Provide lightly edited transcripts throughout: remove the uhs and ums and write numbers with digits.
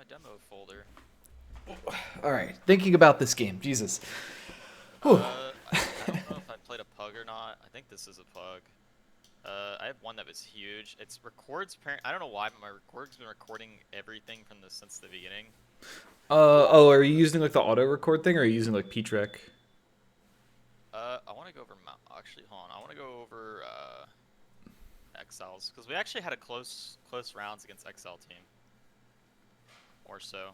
demo folder? All right, thinking about this game, Jesus. Whew. I don't know if I played a pug or not. I think this is a pug. I have one that was huge. It's records. I don't know why, but my record's been recording everything from this since the beginning. Oh, are you using like the auto record thing, or are you using like Ptrek? I want to go over. Actually, hold on. I want to go over XLs because we actually had a close rounds against XL team. Or so.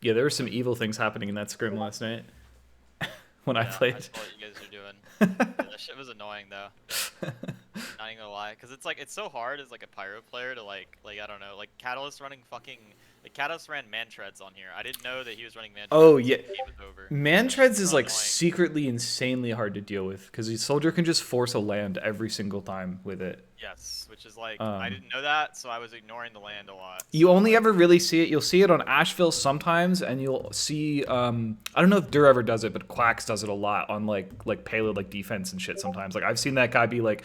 Yeah, there were some evil things happening in that scrim last night when I Yeah, played. I saw what you guys are doing. Yeah, that shit was annoying though. Not even gonna lie, because it's so hard as like a pyro player to like I don't know, like Catalyst running fucking like Catalyst ran man treads on here. I didn't know that he was running man treads Oh until yeah, the game was over. man That shit's treads is so like annoying. secretly insanely hard to deal with because the soldier can just force a land every single time with it. Yes, which is like I Um, didn't know that, so I was ignoring the land a lot. you So only like ever really see it. You'll see it on Ashville sometimes, and you'll see. I don't know if Dur ever does it, but Quacks does it a lot on like payload like defense and shit. Sometimes like I've seen that guy be like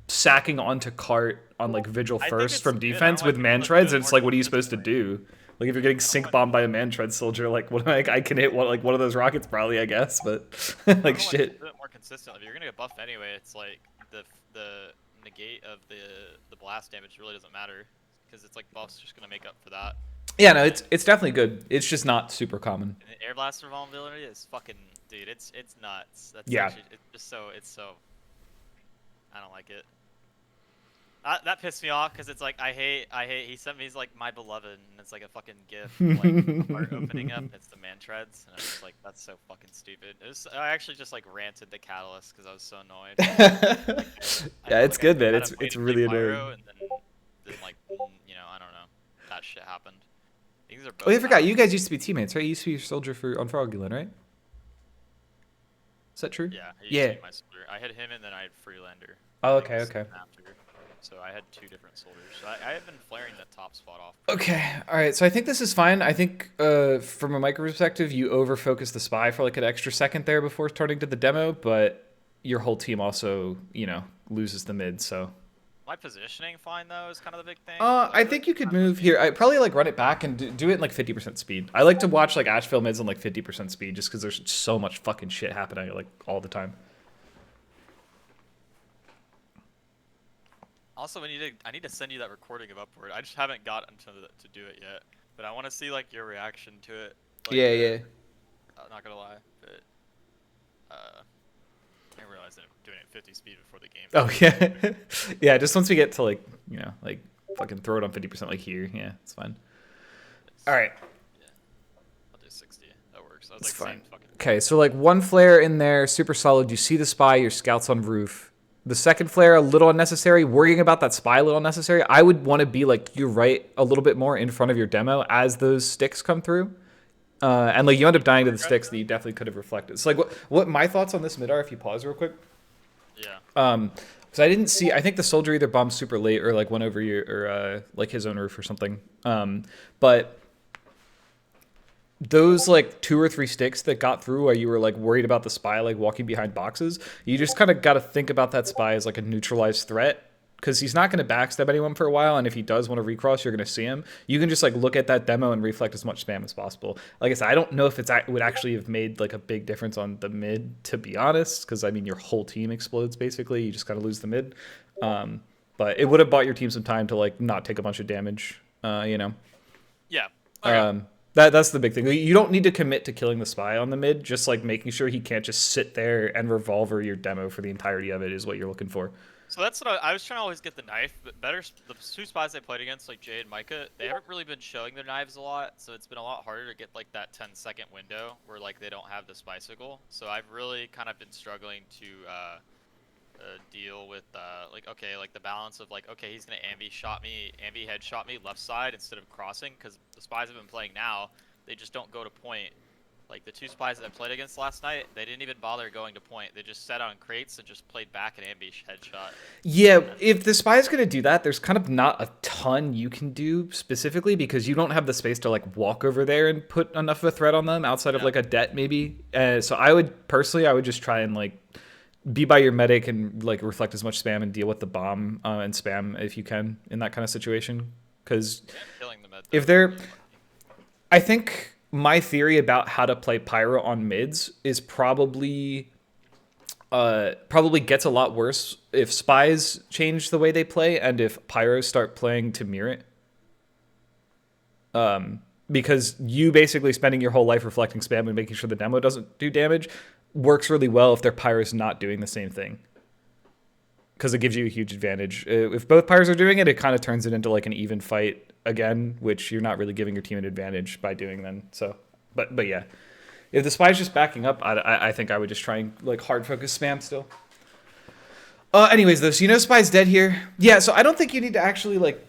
sacking onto cart on like vigil I think first it's from good. I don't defense know why with people man don't do treads, it and it's more like, what are you supposed to consistently. do? Like if you're getting I don't know sync why bombed by a man tread soldier, like what I can hit one of those rockets probably, I guess, but I don't like know why people shit. do it more consistently. If you're gonna get buffed anyway, it's like the negate of the blast damage really doesn't matter because it's like buffs just gonna make up for that. Yeah, no, And, it's definitely good. It's just not super common. and the air blaster vulnerability is fucking dude. It's nuts. That's Yeah. actually it's so I don't like it. That pissed me off because it's like I hate he sent me he's like my beloved and it's like a fucking gif of like a heart opening up. It's the man treads and I was like that's so fucking stupid. I actually just like ranted the catalyst because I was so annoyed. Like Yeah, it's good, I man. had him It's wait to play really annoying. Pyro and then like I don't know that shit happened. These are Oh, both yeah, I forgot. You Talons. guys used to be teammates, right? You used to be a soldier for on Froggyland, right? Is that true? Yeah, he used to Yeah. be my soldier. I had him and then I had Freelander. Oh, I think okay, was okay. after. So I had two different soldiers. So I have been flaring the top spot off pretty Okay, well. all right. So I think this is fine. I think from a micro perspective, you over focus the spy for like an extra second there before turning to the demo, but your whole team also, loses the mid. So My positioning fine though is kind of the big thing. Because I I feel like think you could sometimes I'm move being here. I probably like run it back and do it in like 50% speed. I like to watch like Asheville mids on like 50% speed just because there's so much fucking shit happening like all the time. also I need to send you that recording of Upward. I just haven't gotten to do it yet. But I want to see like your reaction to it. Like Yeah, yeah. I'm not gonna lie, but I realized that I'm doing it at 50 speed before the game. Oh yeah, yeah. Just once we get to like like fucking throw it on 50% like here. Yeah, it's fine. All right, Yeah, I'll do 60. That works. I was it's like fine. same fucking. Okay, so like one flare in there, super solid. You see the spy, your scouts on roof. The second flare a little unnecessary. Worrying about that spy a little unnecessary. I would want to be like you're right a little bit more in front of your demo as those sticks come through. And like you end up dying to the sticks that you definitely could have reflected. So like what my thoughts on this mid are, if you pause real quick. Yeah. Because I didn't see. I think the soldier either bombed super late or like went over your or like his own roof or something. But those like two or three sticks that got through while you were like worried about the spy like walking behind boxes, you just kind of got to think about that spy as like a neutralized threat. Because he's not going to backstab anyone for a while, and if he does want to recross, you're going to see him. You can just like look at that demo and reflect as much spam as possible. Like I said, I don't know if it would actually have made like a big difference on the mid, to be honest. Because I mean, your whole team explodes basically. You just kind of lose the mid. But it would have bought your team some time to like not take a bunch of damage. Yeah. Okay. That's the big thing. You don't need to commit to killing the spy on the mid. Just like making sure he can't just sit there and revolver your demo for the entirety of it is what you're looking for. So that's what I was trying to always get the knife, but the two spies I played against, like Jay and Micah, they haven't really been showing their knives a lot, so it's been a lot harder to get like that 10-second window where like they don't have the bicycle. So I've really kind of been struggling to deal with like okay, like the balance of like okay, he's gonna ambi headshot me left side instead of crossing because the spies have been playing now, they just don't go to point. Like the two spies that I played against last night, they didn't even bother going to point. They just sat on crates and just played back an ambush headshot. Yeah, if the spy is going to do that, there's kind of not a ton you can do specifically because you don't have the space to like walk over there and put enough of a threat on them outside of like a det maybe. So I would just try and like be by your medic and like reflect as much spam and deal with the bomb and spam if you can in that kind of situation. Because Killing the med if though, they're really lucky. I think my theory about how to play Pyro on mids is probably gets a lot worse if spies change the way they play and if pyros start playing to mirror it. Because you basically spending your whole life reflecting spam and making sure the demo doesn't do damage works really well if their pyros not doing the same thing. Because it gives you a huge advantage. If both pyros are doing it, it kind of turns it into like an even fight again, which you're not really giving your team an advantage by doing then. So, but yeah. If the spy's just backing up, I think I would just try and like hard focus spam still. Anyways, though, so you know spy's dead here. Yeah, so I don't think you need to actually like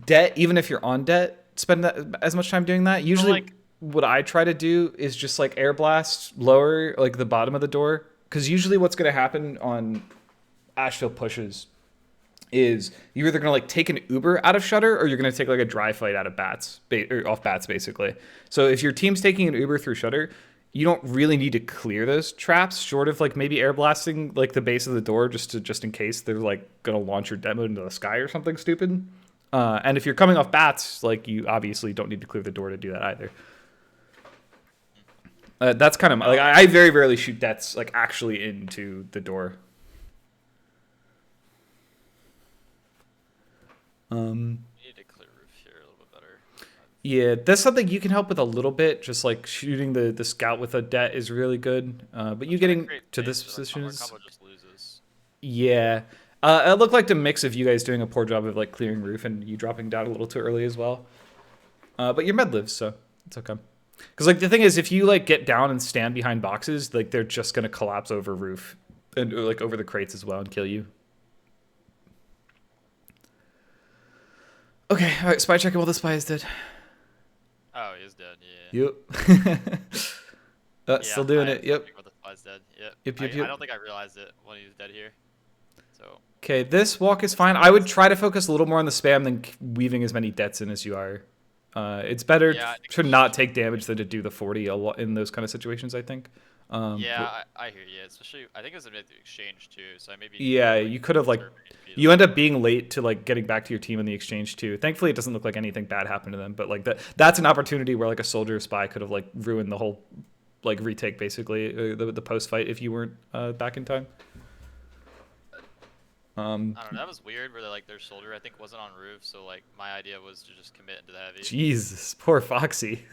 debt, even if you're on debt, spend that as much time doing that. Usually, like, what I try to do is just like air blast lower like the bottom of the door, because usually what's going to happen on Ashville pushes is you're either going to like take an Uber out of Shutter or you're going to take like a dry fight out of bats or off bats basically. So if your team's taking an Uber through Shutter, you don't really need to clear those traps short of like maybe air blasting like the base of the door just in case they're like going to launch your demo into the sky or something stupid. And if you're coming off bats, like you obviously don't need to clear the door to do that either. That's kind of like I very rarely shoot debts like actually into the door. Need to clear roof here a little bit better. Yeah, that's something you can help with a little bit. Just like shooting the scout with a det is really good. But you getting to this position is combo just loses. Yeah. It looked like a mix of you guys doing a poor job of like clearing roof and you dropping down a little too early as well. But your med lives, so it's okay. Because like the thing is, if you like get down and stand behind boxes, like they're just gonna collapse over roof and or, like over the crates as well and kill you. Okay, all right. Spy checking while the spy is dead. Oh, he is dead. Yeah. Yep. Still doing it. Yep. The spy's dead. Yep. Yep. I don't think I realized it when he was dead here. So. Okay, this walk is fine. I would try to focus a little more on the spam than weaving as many debts in as you are. It's better to not take damage than to do the 40 a lot in those kind of situations, I think. I hear you. Especially, I think it was amid the exchange too. So maybe. Yeah, you could have like. You end up being late to like getting back to your team in the exchange too. Thankfully, it doesn't look like anything bad happened to them. But like that's an opportunity where like a soldier or spy could have like ruined the whole like retake basically the post fight if you weren't back in time. I don't know. That was weird. Where like their soldier I think wasn't on roof, so like my idea was to just commit into the heavy. Jesus, poor Foxy.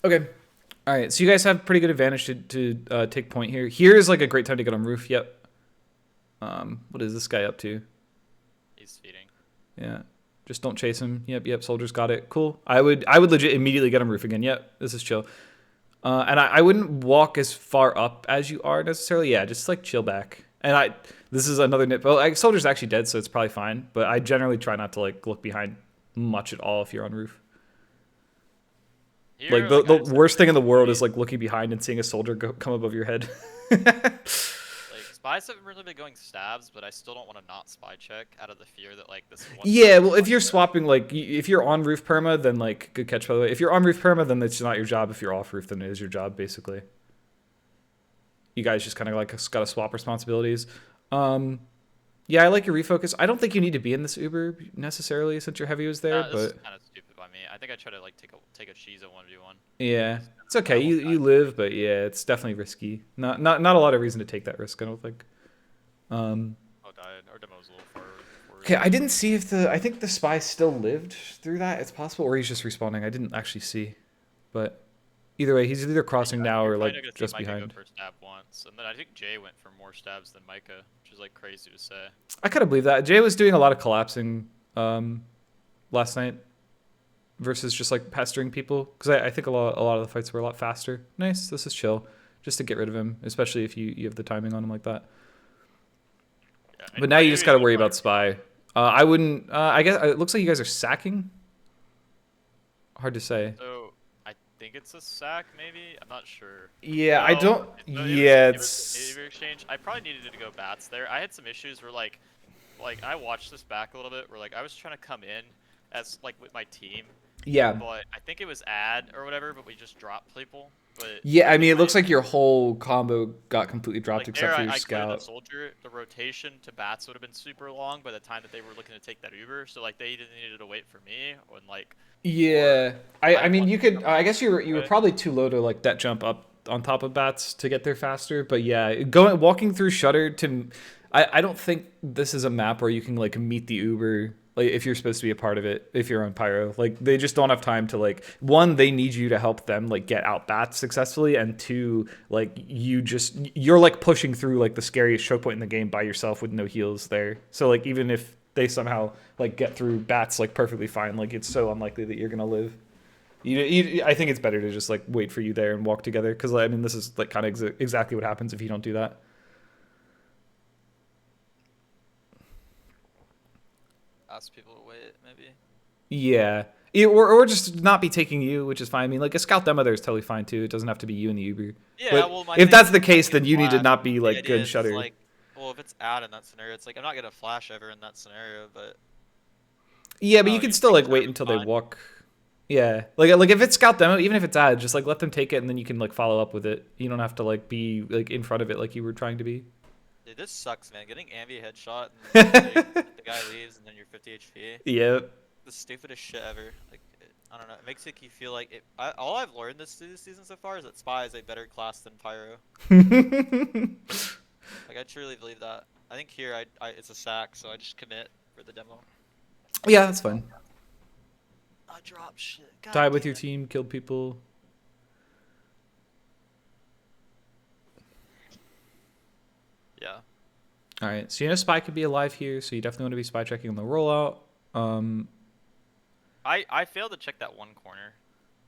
Okay. All right. So you guys have pretty good advantage to take point here. Here's like a great time to get on roof. Yep. What is this guy up to? He's feeding. Yeah. Just don't chase him. Yep. Soldiers got it. Cool. I would legit immediately get on roof again. Yep. This is chill. And I wouldn't walk as far up as you are necessarily. Yeah. Just like chill back. And this is another nit. Well, like, soldier's actually dead, so it's probably fine. But I generally try not to like look behind much at all if you're on roof. Here, like the worst thing in the world is like looking behind and seeing a soldier come above your head. Like spies haven't really been going stabs, but I still don't want to not spy check out of the fear that like this. Yeah, well, if you're swapping like if you're on roof perma, then like good catch by the way. If you're on roof perma, then it's not your job. If you're off roof, then it is your job basically. You guys just kind of like got to swap responsibilities. Yeah, I like your refocus. I don't think you need to be in this Uber necessarily since your heavy was there, this but is kind of stupid by me. I think I try to like take a cheese at 1v1. Yeah, it's okay. You live, but yeah, it's definitely risky. Not a lot of reason to take that risk. I don't think. Our demo's a little far. Okay, I didn't see if I think the spy still lived through that. It's possible, or he's just respawning. I didn't actually see, but either way, he's either crossing now or like just behind. Go for stab once, and then I think Jay went for more stabs than Micah, which is like crazy to say. I kind of believe that Jay was doing a lot of collapsing last night versus just like pestering people because I think a lot of the fights were a lot faster. Nice, this is chill, just to get rid of him, especially if you have the timing on him like that. Yeah, but now you just got to worry about spy. I wouldn't. I guess it looks like you guys are sacking. Hard to say. So I think it's a sack, maybe. I'm not sure. Yeah, no, I don't. It's exchange. I probably needed to go bats there. I had some issues where like I watched this back a little bit. Where like I was trying to come in as like with my team. Yeah. But I think it was ad or whatever. But we just dropped people. But Yeah, I like mean, it looks my like your whole combo got completely dropped like except there, for your I cleared the scout. soldier. The rotation to bats would have been super long by the time that they were looking to take that Uber. So like they either needed to wait for me, or Yeah, I I mean, wanted you to could. come I in guess you were anyway. probably too low to like that jump up on top of bats to get there faster. But yeah, going walking through Shutter to, I don't think this is a map where you can like meet the Uber. Like if you're supposed to be a part of it, if you're on Pyro, like they just don't have time to like. One, they need you to help them like get out bats successfully, and two, like you're like pushing through like the scariest choke point in the game by yourself with no heals there. So like even if they somehow like get through bats like perfectly fine, like it's so unlikely that you're gonna live. I think it's better to just like wait for you there and walk together because I mean this is like kind of exactly what happens if you don't do that. Ask people to wait, maybe. Yeah. Or just not be taking you, which is fine. I mean, like a scout demo there is totally fine too. It doesn't have to be you in the Uber. Yeah, But well, my if thing that's is the if I'm case, gonna then you need to flash, not be the like idea good is shutter. like, well, if it's ad in that scenario, it's like I'm not gonna flash ever in that scenario, but Yeah, but you oh, can you still think like wait Shutter's until they fine? walk. Yeah, like if it's scout demo, even if it's ad, just like let them take it and then you can like follow up with it. You don't have to like be like in front of it like you were trying to be. Dude, this sucks, man. Getting Ambi headshot and like the guy leaves and then you're 50 HP. Yep. The stupidest shit ever. Like, I don't know. It makes you feel like it. All I've learned this season so far is that Spy is a better class than Pyro. Like, I truly believe that. I think here, it's a sack, so I just commit for the demo. Yeah, that's fine. I drop shit. God Died with damn your it. team, killed people. Yeah. All right, so you know spy could be alive here, so you definitely want to be spy checking on the rollout. I failed to check that one corner.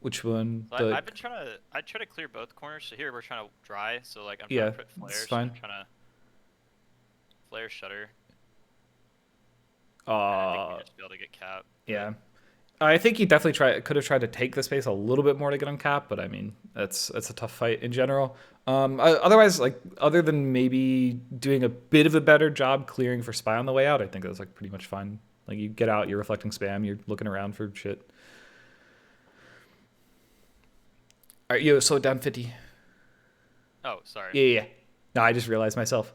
Which one? So The I've been I try to clear both corners. So here we're trying to dry. So like I'm trying yeah, to put it's flares. So fine. I'm trying to flare shutter, and I think we Uh, just be able to get cap. But yeah. I think he definitely could have tried to take the space a little bit more to get on cap, but I mean that's a tough fight in general. Otherwise, like other than maybe doing a bit of a better job clearing for spy on the way out, I think that's like pretty much fine. Like you get out, you're reflecting spam, you're looking around for shit. All right, yo, slow it down 50. oh, sorry. Yeah, yeah, yeah. No, I just realized myself.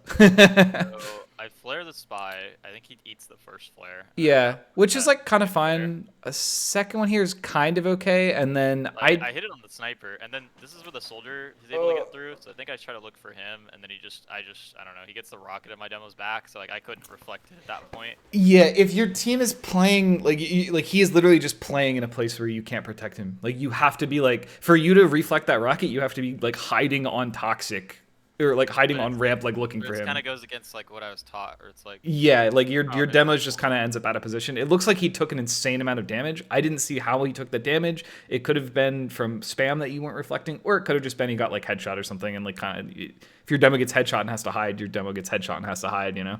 So I flare the spy. I think he eats the first flare, and then I try Yeah, to push which is that like kind of second flare. fine. A second one here is kind of okay, and then Like I hit it on the sniper, and then this is where the soldier is able to uh, get through. So I think I try to look for him, and then I don't know. He gets the rocket at my demo's back, so like I couldn't reflect it at that point. yeah, if your team is playing like like he is literally just playing in a place where you can't protect him. Like you have to be like for you to reflect that rocket, you have to be like hiding on toxic or like hiding But on ramp, like looking for it kind him. of goes against like what I was taught, or it's like Yeah, like oh, your maybe demos that's just cool. kind of ends up out of position. It looks like he took an insane amount of damage. I didn't see how he took the damage. It could have been from spam that you weren't reflecting, or it could have just been he got like headshot or something. And like kind of, if your demo gets headshot and has to hide, your demo gets headshot and has to hide. You know,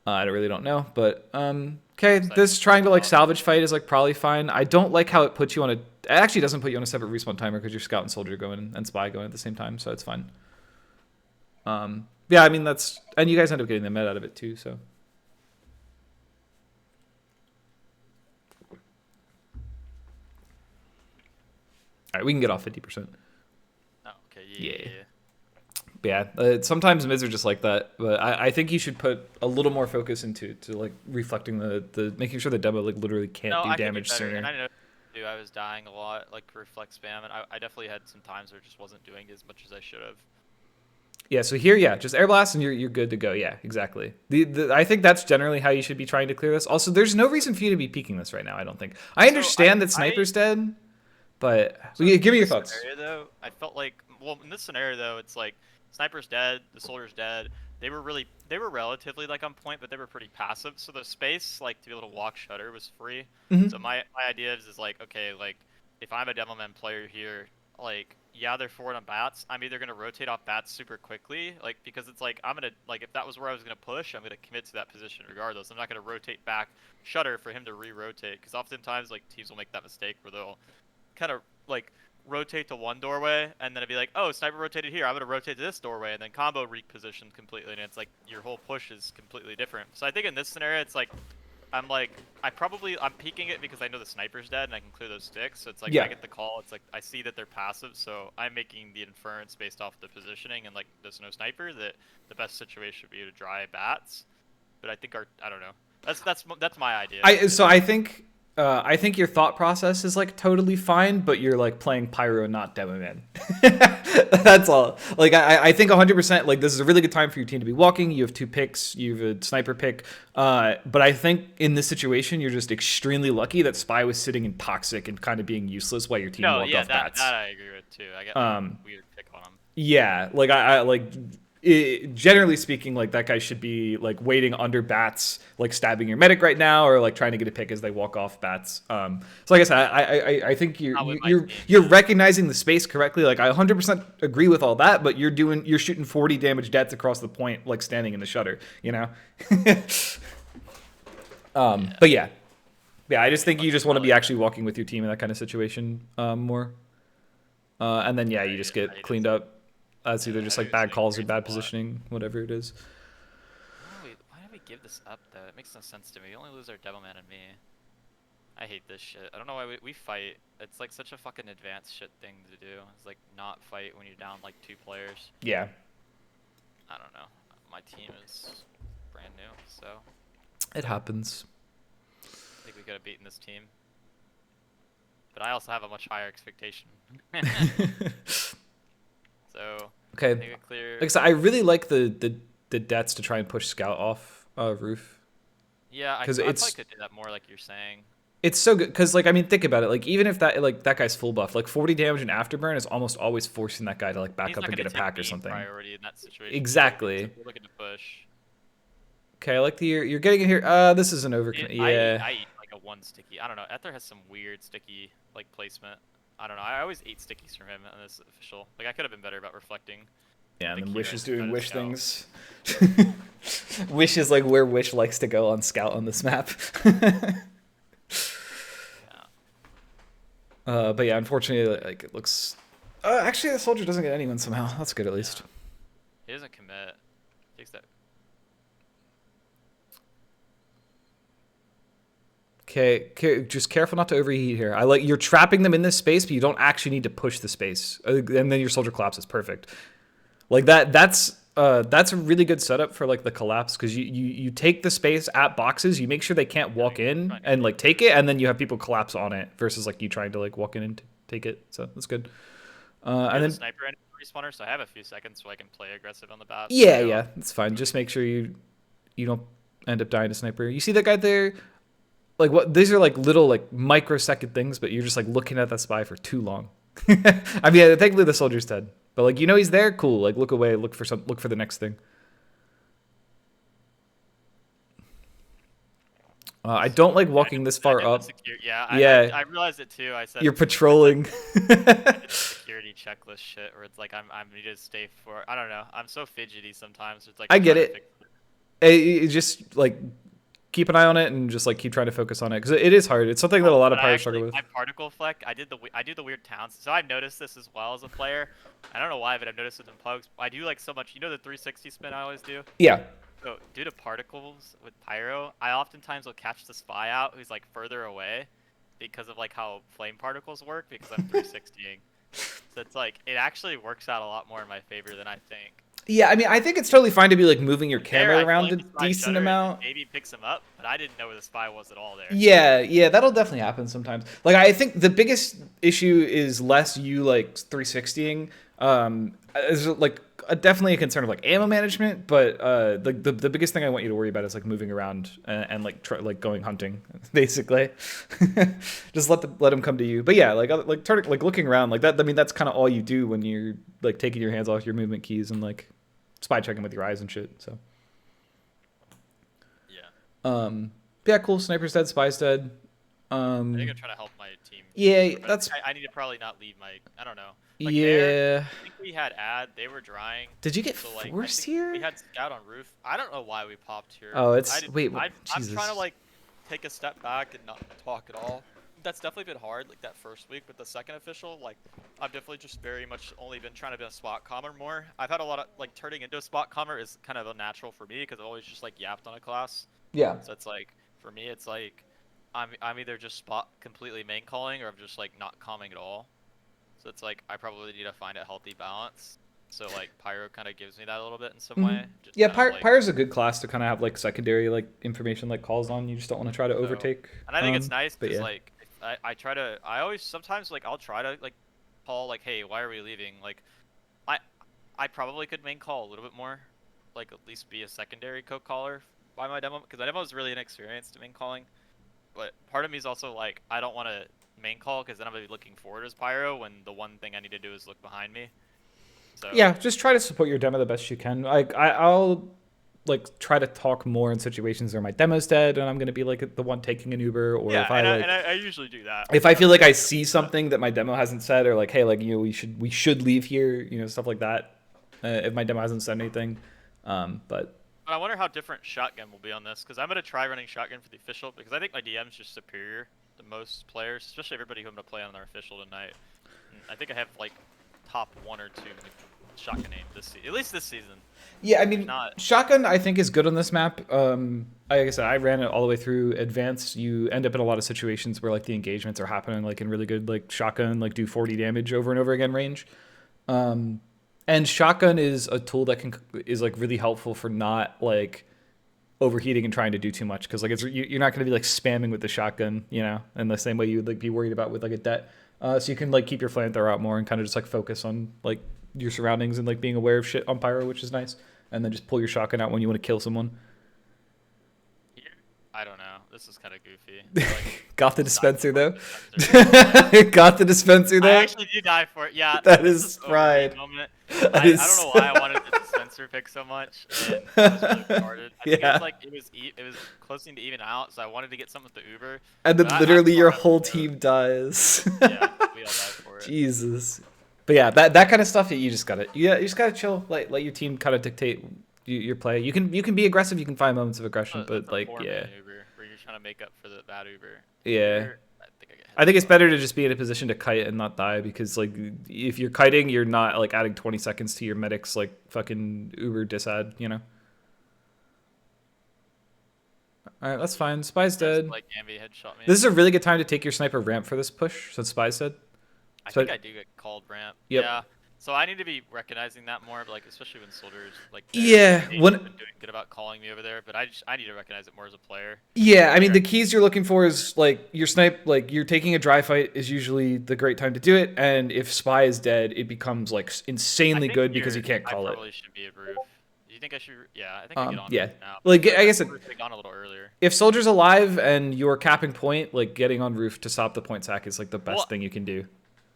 I really don't know, but okay. Sniper This trying to like out. salvage fight is like probably fine. I don't like how it puts you on a. It actually doesn't put you on a separate respawn timer because your scout and soldier going and spy going at the same time, so it's fine. Yeah, I mean that's and you guys end up getting the med out of it too, so. All right, we can get off 50%. Oh, okay, Yeah. yeah. But yeah, sometimes mids are just like that. But I think you should put a little more focus into like reflecting the making sure the demo like literally can't No, do I can do damage better, and sooner. I know too. I was dying a lot, like reflect spam, and I definitely had some times where it just wasn't doing as much as I should have. Yeah, so here, yeah, just air blast and you're good to go. Yeah, exactly. I think that's generally how you should be trying to clear this. Also, there's no reason for you to be peeking this right now. I don't think. I So understand that sniper's dead, but so give me in your this thoughts. scenario though, I felt like well in this scenario though, it's like sniper's dead, the soldier's dead. They were relatively like on point, but they were pretty passive. So the space like to be able to walk shutter was free. So Hmm. my idea is like okay, like if I'm a Devilman player here, like yeah they're forward on bats. I'm either gonna rotate off bats super quickly, like because it's like I'm gonna like if that was where I was gonna push, I'm gonna commit to that position regardless. I'm not gonna rotate back shutter for him to re-rotate because oftentimes like teams will make that mistake where they'll kind of like rotate to one doorway and then it'd be like, oh, sniper rotated here. I'm gonna rotate to this doorway and then combo repositioned completely, and it's like your whole push is completely different. So I think in this scenario, it's like I'm like, I'm peeking it because I know the sniper's dead and I can clear those sticks. So it's like Yeah. I get the call. It's like I see that they're passive, so I'm making the inference based off the positioning and like there's no sniper that the best situation would be to dry bats. But I think I don't know. That's my idea. I think your thought process is like totally fine, but you're like playing Pyro, not Demo Man. That's all. Like I think 100% like this is a really good time for your team to be walking. You have 2 picks, you have a sniper pick. But I think in this situation you're just extremely lucky that Spy was sitting in toxic and kind of being useless while your team walked off bats. That I agree with too. I get like, a weird pick on him. Yeah, like I like generally speaking, like that guy should be like waiting under bats, like stabbing your medic right now, or like trying to get a pick as they walk off bats. So like I said, I think you're recognizing the space correctly. Like I 100% agree with all that, but you're shooting 40 damage deaths across the point, like standing in the shutter, you know. But yeah, I just think you just want to be actually walking with your team in that kind of situation more, and then you just get cleaned up. That's either just like bad calls or bad positioning, whatever it is. Why did we give this up though? It makes no sense to me. We only lose our Devilman and me. I hate this shit. I don't know why we fight. It's like such a fucking advanced shit thing to do. It's like not fight when you're down like 2 players. Yeah. I don't know. My team is brand new, so. It happens. I think we could have beaten this team. But I also have a much higher expectation. So okay, clear. Like I said, I really like the deaths to try and push Scout off roof. Yeah, I probably could do that more, like you're saying. It's so good because, like, I mean, think about it. Like, even if that guy's full buff, like 40 damage and afterburn is almost always forcing that guy to like back up and get a pack or something. Priority in that situation. Exactly. We're looking to push. Okay, I like you're getting it here. This is an overkill. Yeah. I eat like a 1 sticky. I don't know. Ether has some weird sticky like placement. I don't know. I always ate stickies from him on this official. Like I could have been better about reflecting. Yeah, and then Wish is doing Wish things. Wish is like where Wish likes to go on Scout on this map. But yeah, unfortunately, like it looks. Actually, the soldier doesn't get anyone somehow. That's good at least. He doesn't commit. Takes that. Okay, just careful not to overheat here. You're trapping them in this space, but you don't actually need to push the space, and then your soldier collapses. Perfect. Like that's a really good setup for like the collapse because you take the space at boxes, you make sure they can't walk in and like take it, and then you have people collapse on it versus like you trying to like walk in and take it. So that's good. And then sniper and respawner, so I have a few seconds so I can play aggressive on the bat. Yeah, that's fine. Just make sure you don't end up dying to sniper. You see that guy there? Like what? These are like little like microsecond things, but you're just like looking at that spy for too long. I mean, thankfully the soldier's dead, but like he's there. Cool. Like look away. Look for the next thing. I don't like walking this far up. Yeah. I realized it too. I said you're patrolling. Security checklist shit, where it's like I need to stay for. I don't know. I'm so fidgety sometimes. It's like I get it. It just like. Keep an eye on it and just like keep trying to focus on it because it is hard. It's something that a lot of players struggle with. My particle fleck, I do the weird Townze. So I've noticed this as well as a player. I don't know why, but I've noticed it in plugs. I do like so much. You know the 360 spin I always do? Yeah. So due to particles with Pyro, I oftentimes will catch the spy out who's like further away because of like how flame particles work because I'm 360ing. So it's like it actually works out a lot more in my favor than I think. Yeah, I mean, I think it's totally fine to be like moving your camera around a decent amount. Maybe picks him up, but I didn't know where the spy was at all there. Yeah, that'll definitely happen sometimes. Like, I think the biggest issue is less you like 360ing. Is like definitely a concern of like ammo management, but the biggest thing I want you to worry about is like moving around and like going hunting, basically. Just let them come to you. But yeah, like looking around like that. I mean, that's kind of all you do when you're like taking your hands off your movement keys and like spy checking with your eyes and shit. So yeah, cool. Sniper's dead. Spy's dead. I think I'm trying to help my team. Yeah, I need to probably not leave my. I don't know. Like yeah. I think we had ad. They were drying. Did you get forced here? We had scout on roof. I don't know why we popped here. Oh, wait. I'm trying to like take a step back and not talk at all. That's definitely been hard, like that first week, but the second official, like I've definitely just very much only been trying to be a spot commer more. I've had a lot of like turning into a spot commer is kind of unnatural for me because I've always just like yapped on a class. Yeah. So it's like For me, it's like I'm either just spot completely main calling or I'm just like not calming at all. So it's like I probably need to find a healthy balance. So like Pyro kind of gives me that a little bit in some way. Just Yeah, kind of like Pyro's a good class to kind of have like secondary like information like calls on. You just don't want to try to so, overtake. and I think it's nice But because yeah. like if I always sometimes like I'll try to like call like, hey, why are we leaving? Like I I probably could main call a little bit more, like at least be a secondary co-caller by my demo because my demo is really inexperienced at main calling. But part of me is also like I don't want to main call because then I'm gonna be looking forward as Pyro when the one thing I need to do is look behind me. So Yeah, just try to support your demo the best you can. Like I'll like try to talk more in situations where my demo's dead and I'm gonna be like the one taking an Uber, or yeah, if I like I usually do that. if I feel like I That's see something that my demo hasn't said, or like, hey, like, you know, we should leave here, you know, stuff like that. If my demo hasn't said anything, but But I wonder how different shotgun will be on this because I'm gonna try running shotgun for the official because I think my DM's just superior to most players, especially everybody who I'm gonna play on their official tonight. And I think I have like top 1 or 2 shotgun aim at least this season. yeah, I If mean, not, shotgun I think is good on this map. Like I said, I ran it all the way through advanced. You end up in a lot of situations where like the engagements are happening like in really good like shotgun, like do 40 damage over and over again range. And shotgun is a tool that is like really helpful for not like overheating and trying to do too much, because like you're not going to be like spamming with the shotgun, you know, in the same way you would like be worried about with like a det. So you can like keep your flamethrower out more and kind of just like focus on like your surroundings and like being aware of shit on Pyro, which is nice. And then just pull your shotgun out when you want to kill someone. I don't know. This is kind of goofy. Like, Got the dispenser though. dispenser. Got the dispenser I though. actually do die for it. Yeah, That this is overrated pride. moment. That I is- don't know why I wanted the dispenser pick so much, and I was really retarded. I think it Yeah. was like it was closing to even out, so I wanted to get something with the Uber. And then but literally I your thought I whole would go. team dies. Yeah, we all died for it. Jesus. But yeah, that kind of stuff you just gotta you just gotta chill. Let your team kind of dictate your play. You can be aggressive. You can find moments of aggression, but That's a like poor yeah, man Uber where you're trying to make up for the bad Uber. yeah. Here, I think it's better to just be in a position to kite and not die, because like if you're kiting, you're not like adding 20 seconds to your medic's like fucking Uber disad, you know. All right, that's fine. Spy's dead. Like Gambi headshot me. This is a really good time to take your sniper ramp for this push, since Spy's dead. I think I do get called ramp. Yep. Yeah. So I need to be recognizing that more, like especially when soldiers like Yeah, they've when been doing good about calling me over there, but I need to recognize it more as a player. yeah, I mean the keys you're looking for is like your snipe, like you're taking a dry fight is usually the great time to do it, and if Spy is dead, it becomes like insanely good because you can't call I it. probably should be at roof. Do you think I should? Yeah, I think I get on Yeah, roof now. like I guess I got on a little earlier. if soldier's alive and you're capping point, like getting on roof to stop the point sack is like the best Well, thing you can do.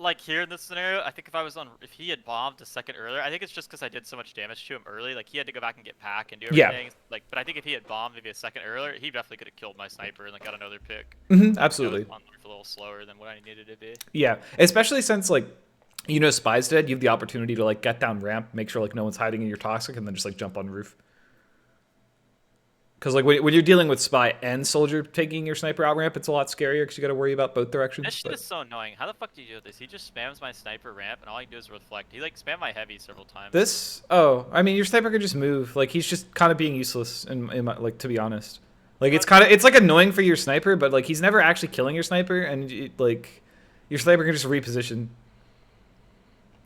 Like here in this scenario, I think if he had bombed a second earlier, I think it's just because I did so much damage to him early. Like he had to go back and get pack and do everything. Yeah. Like, but I think if he had bombed maybe a second earlier, he definitely could have killed my sniper and like got another pick. Absolutely. I was on roof a little slower than what I needed to be. Yeah, especially since like you know Spy's dead, you have the opportunity to like get down ramp, make sure like no one's hiding in your toxic, and then just like jump on roof. Because like when you're dealing with Spy and soldier taking your sniper out ramp, it's a lot scarier because you got to worry about both directions. This shit is so annoying. How the fuck do you do this? He just spams my sniper ramp, and all he can do is reflect. He like spammed my heavy several times. I mean, your sniper could just move. Like he's just kind of being useless, in my, like to be honest. Like it's like annoying for your sniper, but like he's never actually killing your sniper, and like your sniper can just reposition.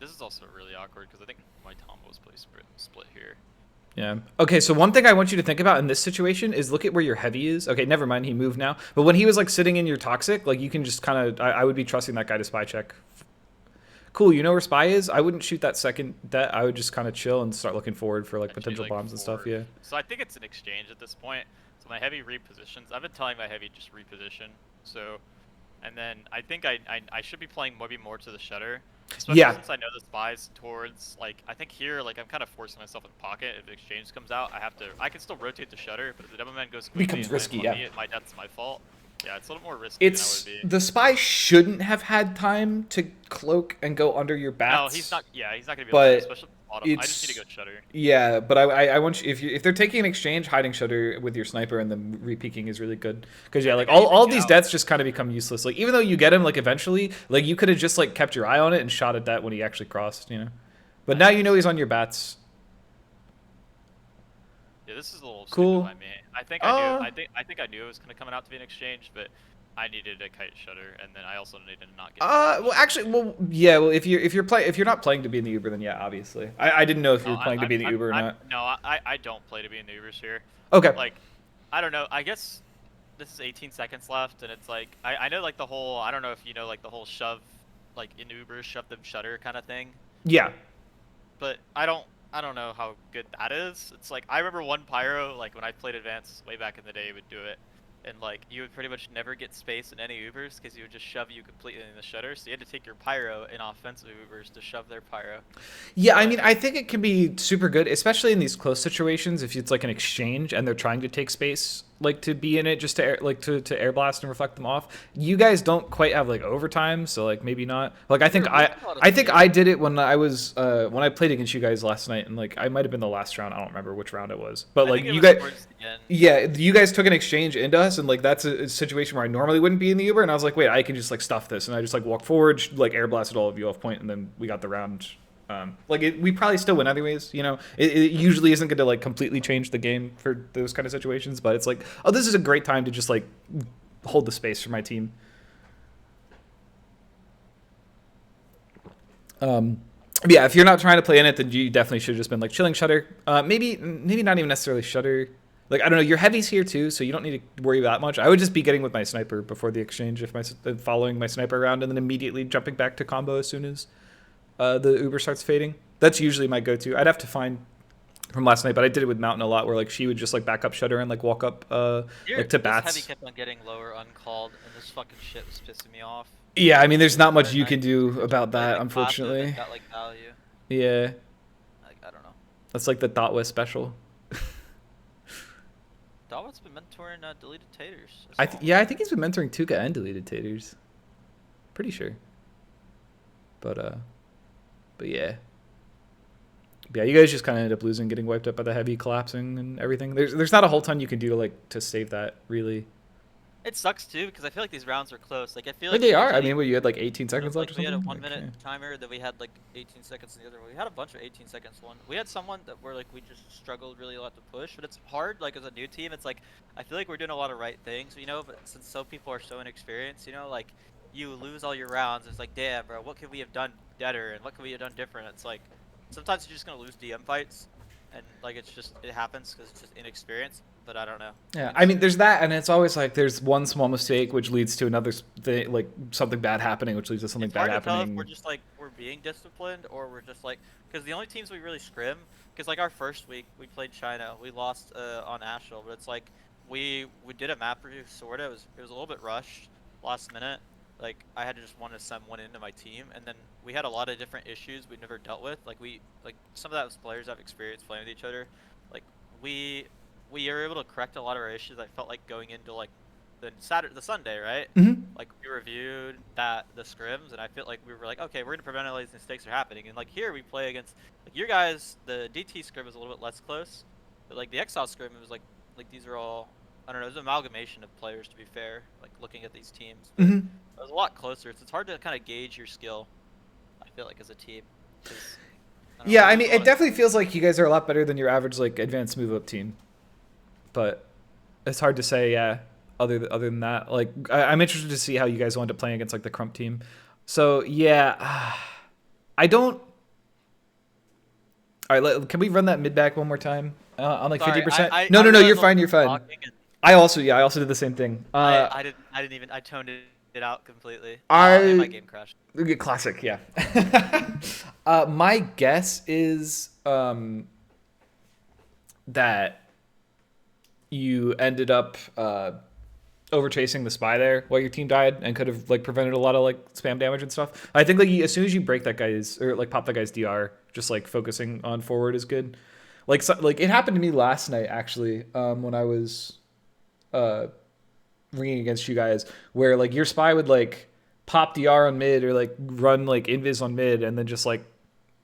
This is also really awkward because I think my combos play split here. Yeah. Okay, so one thing I want you to think about in this situation is look at where your heavy is. Okay, never mind, he moved now. But when he was like sitting in your toxic, like you can just kind of, I would be trusting that guy to spy check. Cool, you know where Spy is? I wouldn't shoot that second that. I would just kind of chill and start looking forward for like potential bombs and stuff, yeah. So I think it's an exchange at this point. So my heavy repositions. I've been telling my heavy just reposition. So, and then I think I should be playing maybe more to the shutter. Especially since I know the Spy's towards, like, I think here, like, I'm kind of forcing myself in pocket. If the exchange comes out, I can still rotate the shutter, but if the demo man goes quickly Becomes risky, yeah. That's my fault. Yeah, it's a little more risky than it would be. The Spy shouldn't have had time to cloak and go under your bats. No, he's not. Yeah, he's not gonna be able to, especially at the bottom. I just need to go shutter. Yeah, but I want you, if they're taking an exchange, hiding shutter with your sniper and then re-peeking is really good. Because yeah, like all these deaths just kind of become useless. Like even though you get him, like eventually, like you could have just like kept your eye on it and shot at that when he actually crossed, you know. But now you know he's on your bats. Yeah, this is a little stupid Cool. by me. I think I knew. Uh, I think I knew it was gonna come out to be an exchange, but I needed a kite shutter, and then I also needed to not get well, smashed. actually, well, yeah, well, if you're not playing to be in the Uber, then yeah, obviously. I didn't know if you No, were playing to be in the Uber or not. no, I don't play to be in the Ubers here. Okay. Like, I don't know. I guess this is 18 seconds left, and it's like I know like the whole. I don't know if you know like the whole shove, like in Ubers, shove them shutter kind of thing. Yeah. But I don't know how good that is. It's like I remember one Pyro, like when I played Advanced way back in the day, would do it, and like you would pretty much never get space in any Ubers because he would just shove you completely in the shutter. So you had to take your Pyro in offensive Ubers to shove their Pyro. Yeah, I But mean, I think it can be super good, especially in these close situations. If it's like an exchange and they're trying to take space, like to be in it, just to to air blast and reflect them off. You guys don't quite have like overtime, so like maybe not. Like I think I did it when I played against you guys last night, and like I might have been the last round. I don't remember which round it was, but I like think it you was guys. towards the end. Yeah, you guys took an exchange into us, and like that's a situation where I normally wouldn't be in the Uber, and I was like, wait, I can just like stuff this, and I just like walked forward, like air blasted all of you off point, and then we got the round. We probably still win anyways. You know, it usually isn't going to like completely change the game for those kind of situations, but it's like, oh, this is a great time to just like hold the space for my team. Yeah, if you're not trying to play in it, then you definitely should have just been like chilling shutter. Maybe not even necessarily shutter. Like I don't know, your heavy's here too, so you don't need to worry that much. I would just be getting with my sniper before the exchange, if following my sniper around, and then immediately jumping back to combo as soon as the Uber starts fading. That's usually my go-to. I'd have to find from last night, but I did it with Mountain a lot, where like she would just like back up shutter and like walk up like to This bats. heavy kept on getting lower uncalled, and this fucking shit was pissing me off. Yeah, I mean, there's not much And you I can do about played, that, like, passive and unfortunately. got like value. Yeah, Like I don't know. that's like the Dotwa special. Dawit's been mentoring deleted taters. Yeah, I think he's been mentoring Tuka and deleted taters. Pretty sure. But yeah. Yeah, you guys just kind of ended up losing, getting wiped up by the heavy, collapsing and everything. There's not a whole ton you can do to save that, really. It sucks too because I feel like these rounds are close. Like I feel But like they are. I usually mean, what, you had like 18 seconds left or like we something? had a 1 Like, minute yeah. timer, then we had like 18 seconds in the other one. We had a bunch of 18 seconds one. We had someone that were like we just struggled really a lot to push, but it's hard. Like as a new team, it's like I feel like we're doing a lot of right things, you know. But since so people are so inexperienced, you know, like you lose all your rounds. It's like, damn, bro, what could we have done better and what could we have done different? It's like sometimes you're just gonna lose DM fights, and like it happens because it's just inexperience. But I don't know. Yeah, I mean, there's that, and it's always like there's one small mistake which leads to another thing, like something bad happening, which leads to something It's bad hard to tell if happening. we're just like we're being disciplined or we're just like because the only teams we really scrim because like our first week we played China, we lost on Ashville, but it's like we did a map review sorta. It was a little bit rushed last minute. Like I had to just want to send one into my team, and then we had a lot of different issues we never dealt with. Like some of that was players have experience playing with each other. Like we were able to correct a lot of our issues. I felt like going into like the Sunday, right? Mm-hmm. Like we reviewed the scrims, and I feel like we were like, okay, we're gonna prevent all these mistakes from happening. And like here we play against like your guys. The DT scrim is a little bit less close, but like the Exile scrim, it was like these are all I don't know. It was an amalgamation of players to be fair. Like looking at these teams, but Mm-hmm. it was a lot closer. It's hard to kind of gauge your skill. I feel like as a team. 'Cause, I don't know, Yeah, we I lose mean, a lot it definitely feels like you guys are a lot better than your average like advanced move up team, but it's hard to say. Yeah, other than that, like I'm interested to see how you guys will end up playing against like the Crump team. So yeah, I don't. All right, can we run that mid back one more time on like Sorry, 50%? I No, realized you're I was fine. You're fine. talking and I also did the same thing. I didn't even I toned it out completely. And my game crashed. Classic, yeah. My guess is that you ended up over chasing the spy there while your team died and could have like prevented a lot of like spam damage and stuff. I think like as soon as you break that guy's or like pop that guy's DR, just like focusing on forward is good. Like like it happened to me last night actually when I was ringing against you guys, where like your spy would like pop DR on mid or like run like invis on mid and then just like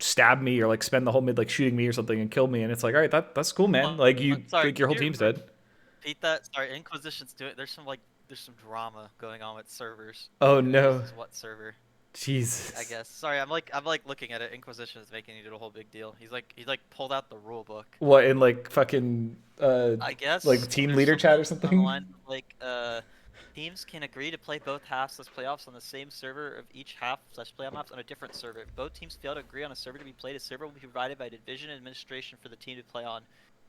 stab me or like spend the whole mid like shooting me or something and kill me, and it's like, all right, that's cool, man. Like you Sorry, like your whole can you team's dead. repeat that? Sorry, Inquisition's doing. There's some drama going on with servers. Oh Who no. uses what server? I Jesus. guess. Sorry, I'm like looking at it. Inquisition is making it a whole big deal. He pulled out the rule book. What, in like fucking I guess like team there's leader chat or something on the something? lines of like teams can agree to play both halves as playoffs on the same server of each half/playoff maps on a different server. If both teams fail to agree on a server to be played, a server will be provided by division administration for the team to play on.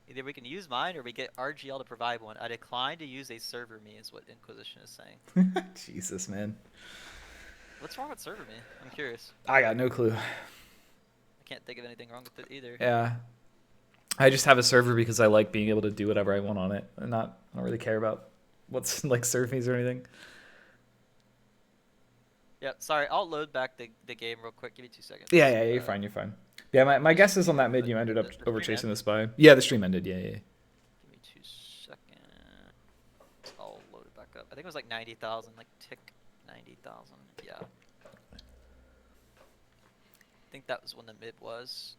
Either we can use mine or we get RGL to provide one. I decline to use a server me is what Inquisition is saying. Jesus, man. What's wrong with server me? I'm curious. I got no clue. I can't think of anything wrong with it either. Yeah. I just have a server because I like being able to do whatever I want on it, and I don't really care about what's like serve fees or anything. Yeah, sorry, I'll load back the game real quick. Give me 2 seconds. Yeah, you're fine, you're fine. Yeah, my guess is on that mid you ended up over chasing the spy. Yeah, the stream ended, yeah. Give me 2 seconds. I'll load it back up. I think it was like 90,000, like tick 90,000. Yeah. I think that was when the mid was.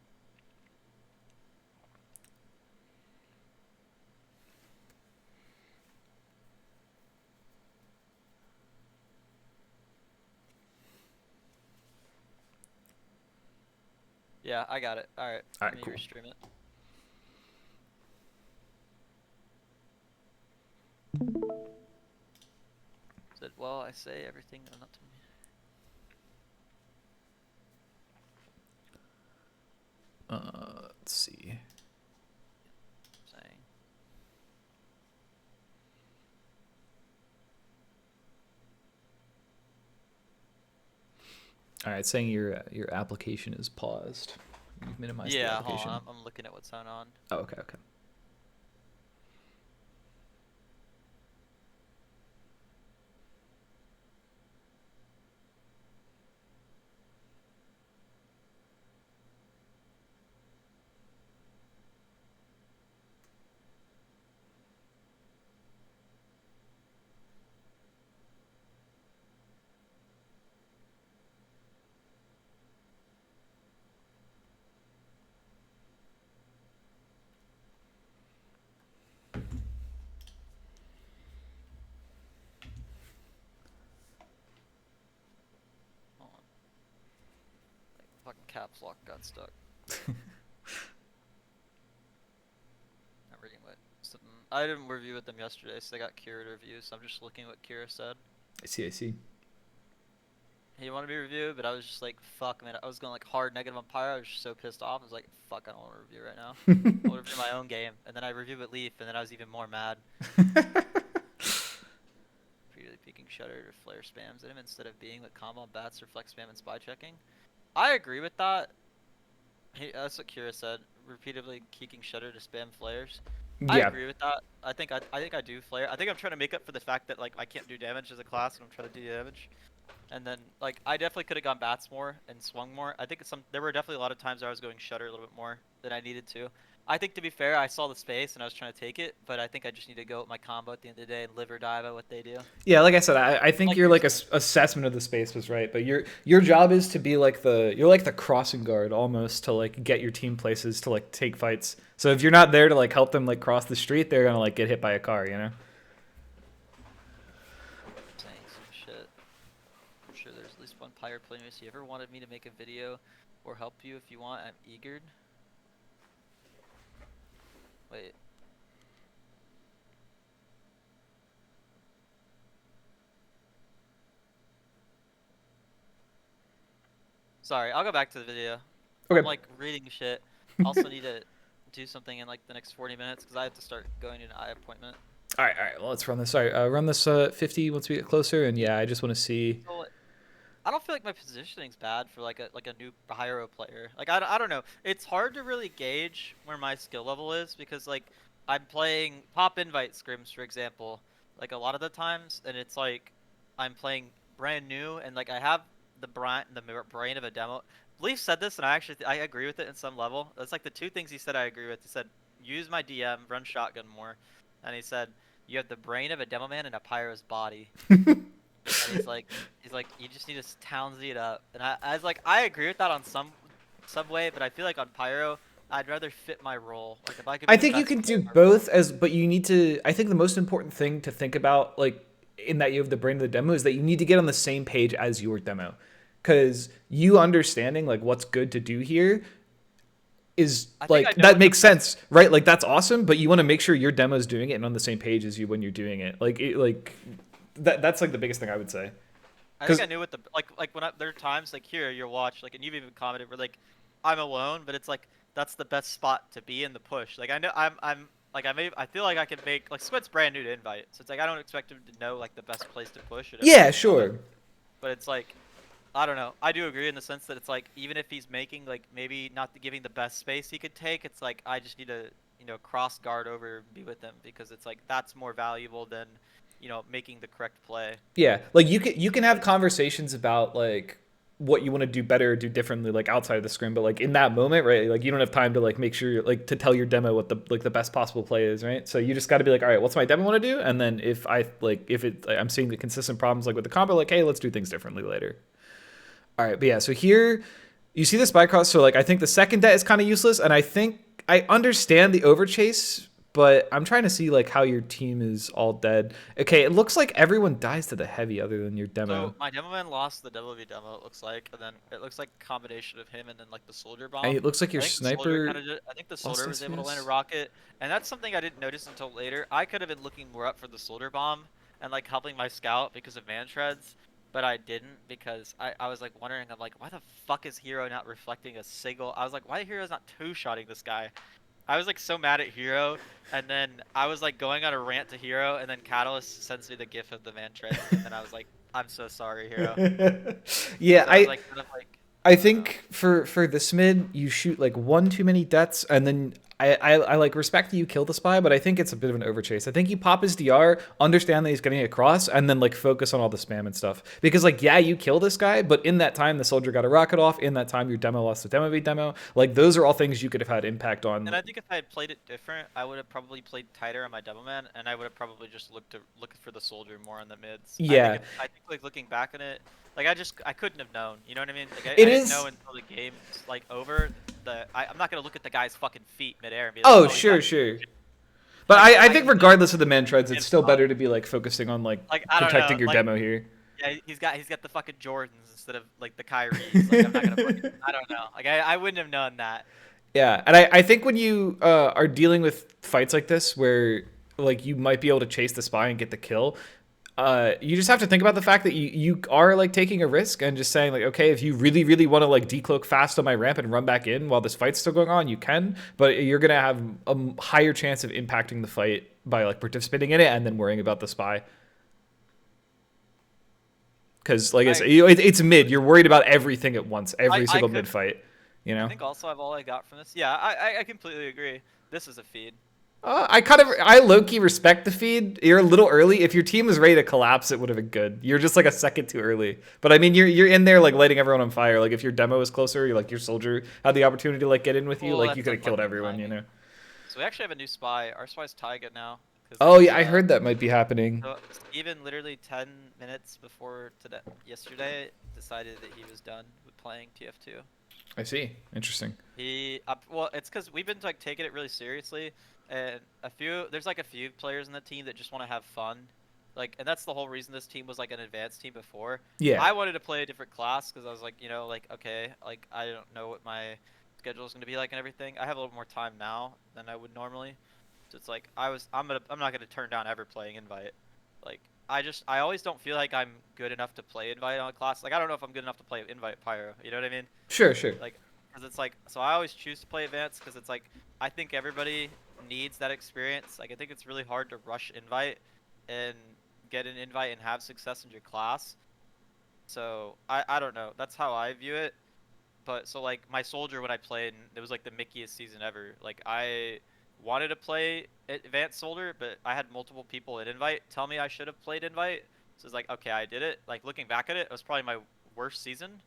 Yeah, I got it. Alright, let me Cool. restream it. Said, well, I say everything, no, not to me. Let's see. Saying. All right, saying your application is paused. You've minimized the application. Hold on, I'm looking at what's going on. Oh, okay, okay. Hold on. Like, fucking caps lock got stuck. Not reading what something. I didn't review with them yesterday, so they got Kira to review. So I'm just looking at what Kira said. I see. He wanted me to review, but I was just like, fuck, man. I was going like hard negative on Pyro. I was just so pissed off. I was like, fuck, I don't want to review right now. I want to review my own game. And then I reviewed with Leaf, and then I was even more mad. Repeatedly peeking Shutter or flare spams at him instead of being with combo and bats or flex spam and spy checking. I agree with that. That's what Kira said. Repeatedly keeking Shutter to spam flares. Yeah. I agree with that. I think I do flare. I think I'm trying to make up for the fact that like I can't do damage as a class, and I'm trying to do damage. And then like I definitely could have gone bats more and swung more. I think there were definitely a lot of times where I was going Shutter a little bit more than I needed to. I think to be fair, I saw the space and I was trying to take it, but I think I just need to go with my combo at the end of the day and live or die by what they do. Yeah, like I said, I think Like your you're like assessment of the space was right, but your job is to be like you're like the crossing guard almost to like get your team places to like take fights. So if you're not there to like help them like cross the street, they're gonna like get hit by a car, you know? Saying some shit. I'm sure there's at least one Pyro playing this. You ever wanted me to make a video or help you if you want? I'm eager. Wait. Sorry, I'll go back to the video. Okay. I'm like reading shit. Also need to do something in like the next 40 minutes because I have to start going to an eye appointment. All right. Well, let's run this. Sorry, run this 50 once we get closer, and yeah, I just want to see. So, I don't feel like my positioning's bad for like a new Pyro player. Like I don't know. It's hard to really gauge where my skill level is because like I'm playing pop invite scrims for example, like a lot of the times, and it's like I'm playing brand new and like I have the brain of a demo. Leaf said this and I agree with it in some level. That's like the two things he said I agree with. He said use my DM, run shotgun more, and he said you have the brain of a demo man and a Pyro's body. And he's like, you just need to Townze it up. And I was like, I agree with that on some way, but I feel like on Pyro, I'd rather fit my role. Like if I could. I think you can do both, but you need to. I think the most important thing to think about, like in that you have the brain of the demo, is that you need to get on the same page as your demo. because you understanding like what's good to do here is I think I like know that what the makes best. sense, right? Like that's awesome, but you want to make sure your demo's doing it and on the same page as you when you're doing it. That's like the biggest thing I would say. I think Because I knew what the like when there are times like here you watch like and you've even commented where like I'm alone, but it's like that's the best spot to be in the push. Like I know I'm like I feel like I can make like Squid's brand new to invite, so it's like I don't expect him to know like the best place to push at every yeah, spot. sure. But it's like I don't know. I do agree in the sense that it's like even if he's making like maybe not giving the best space he could take, it's like I just need to cross guard over and be with him because it's like that's more valuable than making the correct play. Yeah, like you can have conversations about like what you want to do better or do differently like outside of the scrim, but like in that moment, right? Like you don't have time to like make sure like to tell your demo what the best possible play is, right? So you just got to be like, all right, what's my demo want to do? And then if I'm seeing the consistent problems like with the combo, like hey, let's do things differently later. All right, but yeah, so here you see the spy cross. So like I think the second debt is kind of useless, and I think I understand the overchase, but I'm trying to see like how your team is all dead. Okay, it looks like everyone dies to the heavy other than your demo. So my demo man lost the Devil V demo, it looks like, and then it looks like a combination of him and then like the soldier And bomb. it looks like your I think the soldier sniper kind of I think the lost soldier was able to land a SPS. rocket, and that's something I didn't notice until later. I could have been looking more up for the soldier bomb and like helping my scout because of man shreds, but I didn't because I was like wondering, I'm like, why the fuck is Hero not reflecting a single? I was like, why Hero's not two-shotting this guy? I was like so mad at Hero, and then I was like going on a rant to Hero, and then Catalyst sends me the gif of the man treads, and then I was like, I'm so sorry, Hero. Yeah, So I was like, kind of like, I I don't know. think for this mid, you shoot like one too many deaths, and then I like respect that you kill the spy, but I think it's a bit of an overchase. I think you pop his DR, understand that he's getting across, and then like focus on all the spam and stuff. Because like yeah, you kill this guy, but in that time the soldier got a rocket off. In that time your demo lost the demo v demo. Like those are all things you could have had impact And on. I think if I had played it different, I would have probably played tighter on my double man, and I would have probably just look for the soldier more on the mids. Yeah, I think like looking back on it, like I couldn't have known. You know what I mean? Like it I didn't know is. until the game's like over. I'm not gonna look at the guy's fucking feet midair and be like, Oh oh, he's not. sure, sure. But Like I I think can tell regardless of the man treads, it's him still up. better to be like focusing on like Like I don't know. protecting your Like demo here. yeah, he's got the fucking Jordans instead of like the Kyries. Like I'm not gonna fucking. I don't know. Like I wouldn't have known that. Yeah, and I think when you are dealing with fights like this, where like you might be able to chase the spy and get the kill, you just have to think about the fact that you are like taking a risk and just saying like, okay, if you really want to like decloak fast on my ramp and run back in while this fight's still going on, you can, but you're gonna have a higher chance of impacting the fight by like participating in it and then worrying about the spy. Because like I said, it's mid. You're worried about everything at once, every I single mid could. fight. You I know. think also I've all I got from this. Yeah, I completely agree. This is a feed. I low key respect the feed. You're a little early. If your team was ready to collapse, it would have been good. You're just like a second too early. But I mean, you're in there like lighting everyone on fire. Like if your demo was closer, you're like your soldier had the opportunity to like get in with you, Well, like you that's could have killed unlucky everyone. You timing. know. So we actually have a new spy. Our spy's Tyga now. Oh Because yeah, I heard that might be happening. so Steven literally 10 minutes before yesterday decided that he was done with playing TF2. I see. Interesting. Well, it's because we've been like taking it really seriously, and there's like a few players in the team that just want to have fun, like, and that's the whole reason this team was like an advanced team before. Yeah. I wanted to play a different class because I was like, like okay, like I don't know what my schedule is gonna be like and everything. I have a little more time now than I would normally, so it's like I'm not gonna turn down ever playing invite, like. I always don't feel like I'm good enough to play invite on a class. Like I don't know if I'm good enough to play invite pyro. You know what I mean? Sure. Sure. Like, because it's like, so I always choose to play advanced because it's like, I think everybody needs that experience. Like, I think it's really hard to rush invite and get an invite and have success in your class. So I don't know. That's how I view it. But so like my soldier when I played, it was like the Mickiest season ever. Like I wanted to play advanced soldier, but I had multiple people at invite tell me I should have played invite. So it's like, okay, I did it. Like looking back at it, it was probably my worst season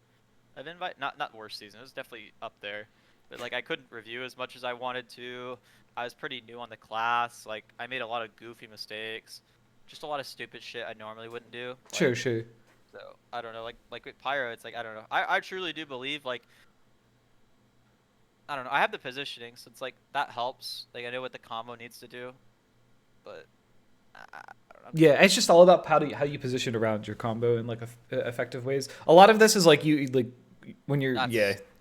of invite. Not worst season. It was definitely up there. But like I couldn't review as much as I wanted to. I was pretty new on the class. Like I made a lot of goofy mistakes. Just a lot of stupid shit I normally wouldn't do. Sure. Like Sure. so I don't know. Like with Pyro, it's like I don't know. I truly do believe like I don't know. I have the positioning, so it's like that helps. Like I know what the combo needs to do, but I don't know. Yeah, it's just all about how you position around your combo in like effective ways. A lot of this is like you like when you're That's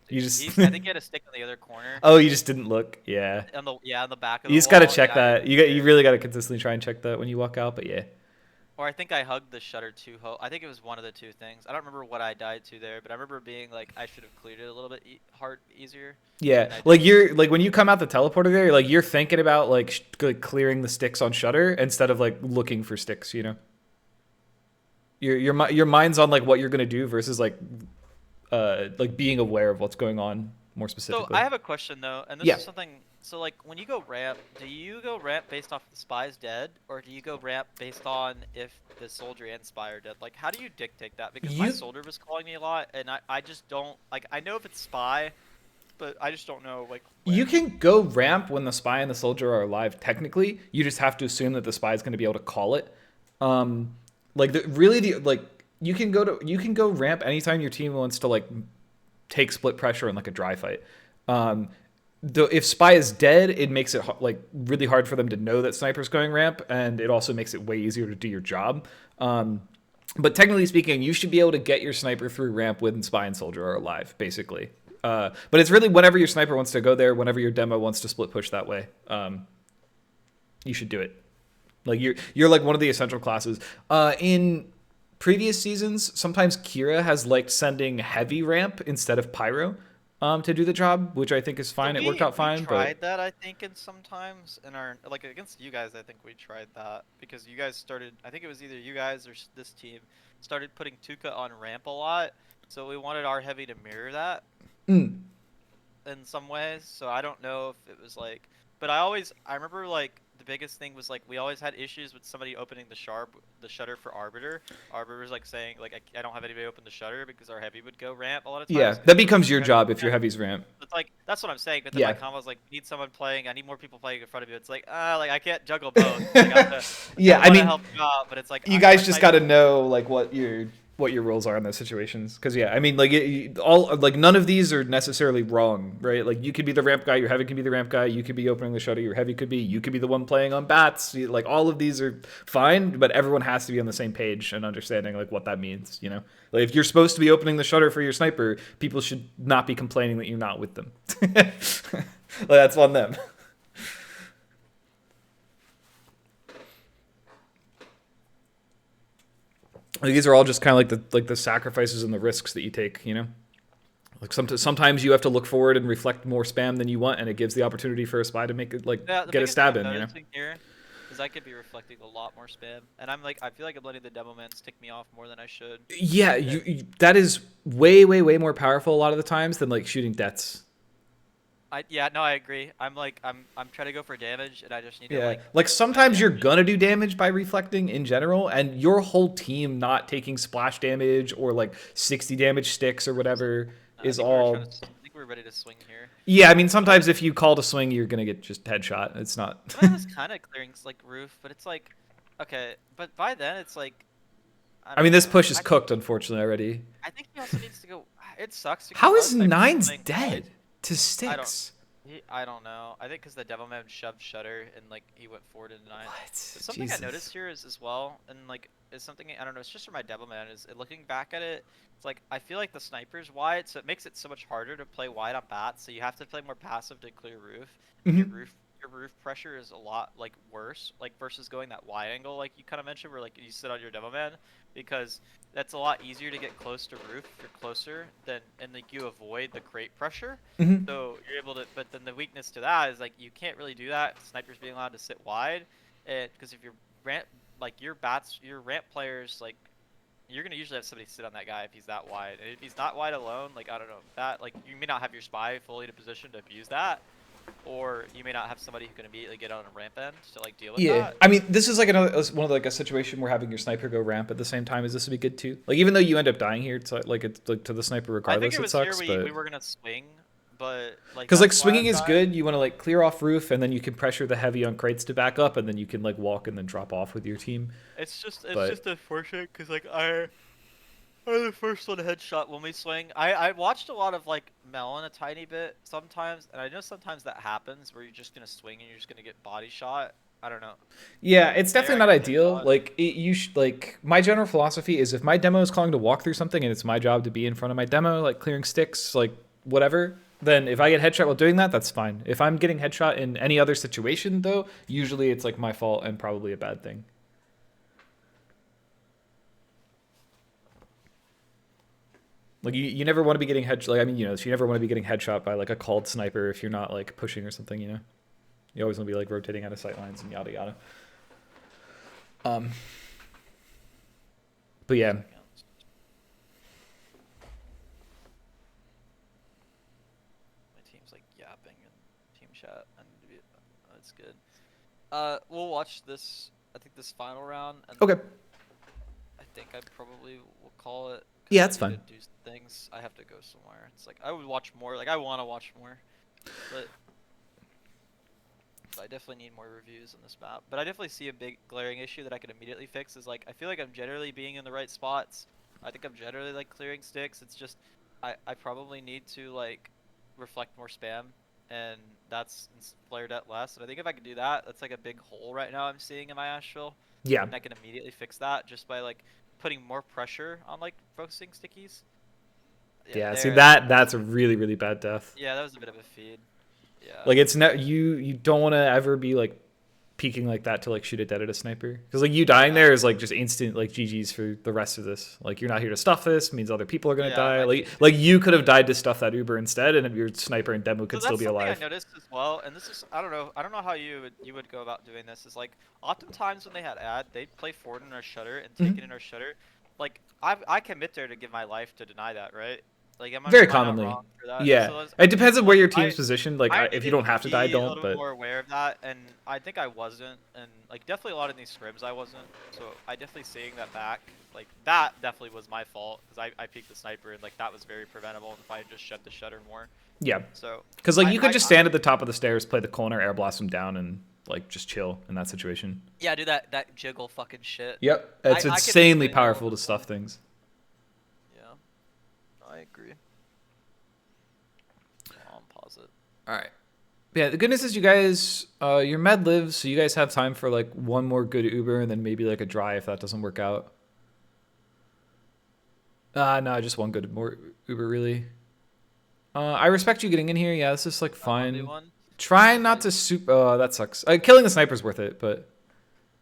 you just I think he had a stick on the other corner. oh, you just didn't look. Yeah. On the back of You the just got to wall. check Yeah, I that. didn't see You it. really got to consistently try and check that when you walk out, but yeah. Or I think I hugged the shutter too. I think it was one of the two things. I don't remember what I died to there, but I remember being like I should have cleared it a little bit easier. Yeah, And I like didn't. you're like when you come out the teleporter there, like you're thinking about like, like clearing the sticks on shutter instead of like looking for sticks, you know. Your mind's on like what you're gonna do versus like being aware of what's going on more So specifically. I have a question though, and this Yeah, is something. So like when you go ramp, do you go ramp based off the spy's dead, or do you go ramp based on if the soldier and spy are dead? Like how do you dictate that? Because my you soldier was calling me a lot, and I just don't like. I know if it's spy, but I just don't know like you when. can go ramp when the spy and the soldier are alive. Technically, you just have to assume that the spy is going to be able to call it. Um, like the like you can go ramp anytime your team wants to like take split pressure in like a dry fight. Um, though if spy is dead, it makes it like really hard for them to know that sniper's going ramp, and it also makes it way easier to do your job. But technically speaking, you should be able to get your sniper through ramp when spy and soldier are alive, basically. But it's really whenever your sniper wants to go there, whenever your demo wants to split push that way, you should do it. Like you're like one of the essential classes. In previous seasons, sometimes Kira has liked sending heavy ramp instead of pyro to do the job, which I think is So fine. It worked out we fine, but tried that I think in sometimes in our like against you guys I think we tried that because you guys started I think it was either you guys or this team started putting Tuca on ramp a lot, so we wanted our heavy to mirror that mm, in some ways. So I don't know if it was like, but I remember like the biggest thing was like we always had issues with somebody opening the shutter for Arbiter. Arbiter was like saying like I don't have anybody open the shutter because our heavy would go ramp a lot of yeah, times because that we were becomes like your trying to job if your defend. heavy's ramp. It's like that's what I'm saying, but then my Yeah, combo's like need someone playing. I need more people playing in front of you. It's like I can't juggle both. Like I yeah. I want to mean, help you out, but it's like you guys my just sniper. got to know like what your roles are in those situations, because yeah, I mean like all like none of these are necessarily wrong, right? Like you could be the ramp guy, your heavy can be the ramp guy, you could be opening the shutter, your heavy could be, you could be the one playing on bats. Like all of these are fine, but everyone has to be on the same page and understanding like what that means, you know. Like if you're supposed to be opening the shutter for your sniper, people should not be complaining that you're not with them. Like, that's on them. Like, these are all just kind of like the sacrifices and the risks that you take, you know. Like sometimes you have to look forward and reflect more spam than you want, and it gives the opportunity for a spy to make it like Yeah, the get a biggest thing stab I'm in, you know. noticing here is I could be reflecting a lot more spam, and I'm like I feel like I'm letting the demo man tick me off more than I should. Yeah, And that is way more powerful a lot of the times than like shooting deaths. yeah, no, I agree. I'm trying to go for damage, and I just need to Yeah, like like my sometimes you're damage. gonna do damage by reflecting in general, and your whole team not taking splash damage or like 60 damage sticks or whatever I is think we were trying to. all. I think we were ready to swing here. Yeah, I mean But sometimes if you call to swing, you're gonna get just headshot. It's not. I was kind of clearing like roof, but it's like, okay, but by then it's like, I I don't mean, this know. push is cooked, unfortunately, already. I think he also needs to go. It sucks because How our is sniper's Nines playing wide. dead to I don't. sticks? I don't know. I think because the Devilman shoved Shutter and like he went forward into nine. What? But something I Jesus. noticed here is as well, and like is something I don't know. It's just for my Devilman is looking back at it. It's like I feel like the sniper's wide, so it makes it so much harder to play wide on bats. So you have to play more passive to clear roof, and Hmm. your roof pressure is a lot like worse, like versus going that wide angle like you kind of mentioned, where like you sit on your Devilman, because that's a lot easier to get close to roof if you're closer than and like you avoid the crate pressure. Hmm. So you're able to, but then the weakness to that is like you can't really do that. Snipers being allowed to sit wide, and because if you're ramp, like your ramp players, like you're gonna usually have somebody sit on that guy if he's that wide. And if he's not wide alone, like I don't know that, like you may not have your spy fully in a position to abuse that, or you may not have somebody who can immediately get on a ramp end to like deal with Yeah, that. I mean, this is like another one of like a situation where having your sniper go ramp at the same time is this would be good too. Like even though you end up dying here, it's like to the sniper I think regardless, it it was here sucks. we But were gonna swing, but like because like that's why swinging I'm is dying. good, you want to like clear off roof, and then you can pressure the heavy on crates to back up, and then you can like walk and then drop off with your team. It's But just unfortunate because like I'm the first one headshot when we swing. I watched a lot of like Melon a tiny bit sometimes, and I know sometimes that happens where you're just gonna swing and you're just gonna get body shot. I don't know. Yeah, it's definitely not ideal. Headshot. Like like my general philosophy is if my demo is calling to walk through something and it's my job to be in front of my demo, like clearing sticks, like whatever, then if I get headshot while doing that, that's fine. If I'm getting headshot in any other situation though, usually it's like my fault and probably a bad thing. Like you never want to be getting headshot. Like I mean, you know, so you never want to be getting headshot by like a called sniper if you're not like pushing or something. You know, you always want to be like rotating out of sight lines and yada yada. But yeah. My team's like yapping in team chat. That's good. We'll watch this. I think this final round. And Okay. I think I probably will call it. Yeah, that's I fine. need to do things. I have to go somewhere. It's like I would watch more. Like I want to watch more, but I definitely need more reviews on this map. But I definitely see a big glaring issue that I can immediately fix. Is like I feel like I'm generally being in the right spots. I think I'm generally like clearing sticks. It's just I probably need to like reflect more spam, and that's flare det less. And I think if I could do that, that's like a big hole right now I'm seeing in my Ashville. Yeah. And I can immediately fix that just by like putting more pressure on like focusing stickies. Yeah, see that's a really really bad death. Yeah, that was a bit of a feed. Yeah. Like it's not you don't want to ever be like peeking like that to like shoot it dead at a sniper because like you dying there is like just instant like GG's for the rest of this. Like you're not here to stuff this, means other people are gonna die. Like you could have died to stuff that Uber instead, and your sniper and demo could still be alive. That's something I noticed as well, and this is I don't know how you would go about doing this. Is like oftentimes when they had ad, they'd play forward in our shutter and take it in our shutter. Like I commit there to give my life to deny that, right? Like am I very not commonly. wrong for that? Yeah, So it depends on where your team's positioned. Like I if you needed don't have to die, be don't. a little But more aware of that, and I think I wasn't, and like definitely a lot of these scrims I wasn't. So I definitely seeing that back, like that definitely was my fault because I peeked the sniper and like that was very preventable if I had just shut the shutter more. yeah, So because like you could just stand at the top of the stairs, play the corner, air blast them down, and like just chill in that situation. Yeah, do that jiggle fucking shit. Yep, it's insanely powerful to stuff things. Yeah, I agree. I'll pause it. All right. Yeah, the good news is you guys, your med lives, so you guys have time for like one more good Uber and then maybe like a dry if that doesn't work out. No, just one good more Uber really. I respect you getting in here. Yeah, this is like fine. Try not to super. Oh, that sucks. Killing the sniper's worth it, but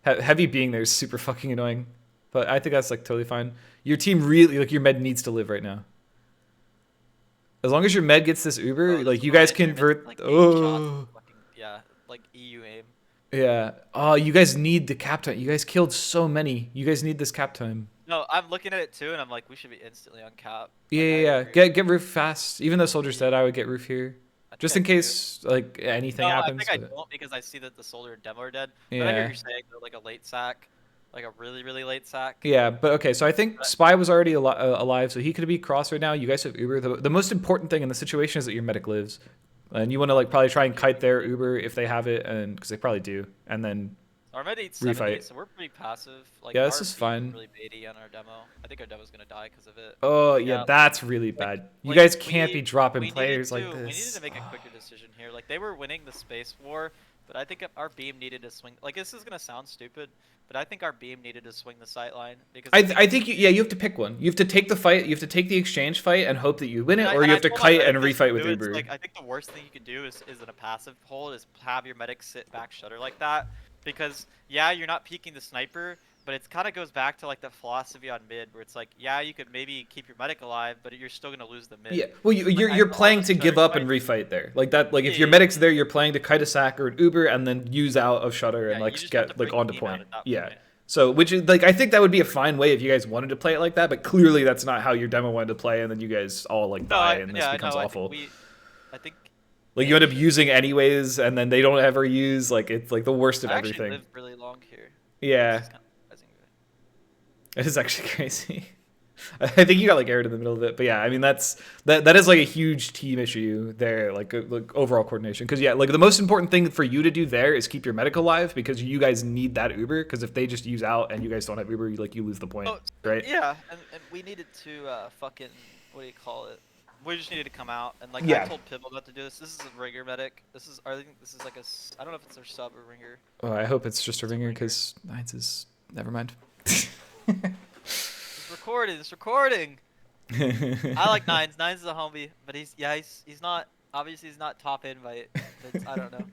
heavy being there is super fucking annoying. But I think that's like totally fine. Your team really like your med needs to live right now. As long as your med gets this Uber, like you guys convert. Like, yeah, like EU aim. Yeah. Oh, you guys need the cap time. You guys killed so many. You guys need this cap time. No, I'm looking at it too, and I'm like, we should be instantly on cap. Yeah. Get roof fast. Even though soldier's dead, I would get roof here, just in case like anything happens. I think I don't because I see that the soldier and demo are dead. But I hear you saying like a late sack, like a really really late sack. Yeah, but okay. So I think Spy was already alive, so he could be cross right now. You guys have Uber. The most important thing in the situation is that your medic lives. And you want to like probably try and kite their Uber if they have it, and because they probably do, and then our med 870, so we're pretty passive. Like, yeah, this is fine. Really baity on our demo. I think our demo's gonna die because of it. Oh yeah, that's really bad. You guys can't be dropping players like this. We needed to make a quicker decision here. Like they were winning the space war, but I think our beam needed to swing. Like this is gonna sound stupid, but I think our beam needed to swing the sight line because I think you have to pick one. You have to take the fight. You have to take the exchange fight and hope that you win it, or you have to kite and refight with Uber. Like I think the worst thing you could do is in a passive hold is have your medic sit back shutter like that, because yeah, you're not peeking the sniper, but it kind of goes back to like the philosophy on mid where it's like, yeah, you could maybe keep your medic alive, but you're still gonna lose the mid. Yeah, well, you're playing to give up and refight there, like that. Like if your medic's there, you're playing to kite a sack or an Uber and then use out of shutter and like get like onto point. Yeah. So, which is like, I think that would be a fine way if you guys wanted to play it like that, but clearly that's not how your demo wanted to play, and then you guys all like die and this becomes awful. I think like you end up using anyways, and then they don't ever use, like it's like the worst of everything. I actually live really long here. Yeah. It is actually crazy. I think you got like aired in the middle of it, but yeah, I mean that is like a huge team issue there, like overall coordination. Because yeah, like the most important thing for you to do there is keep your medic alive, because you guys need that Uber. Because if they just use out and you guys don't have Uber, you lose the point, right? Yeah, and we needed to fucking, what do you call it? We just needed to come out, and like Yeah. I told Pibble not to do this. This is a ringer medic. I think this is like I don't know if it's their sub or ringer. Oh, I hope it's just a It's a ringer ringer. because Nights is never mind. It's recording. It's recording. I like Nines. Nines is a homie, but he's not obviously he's not top invite. But I don't know.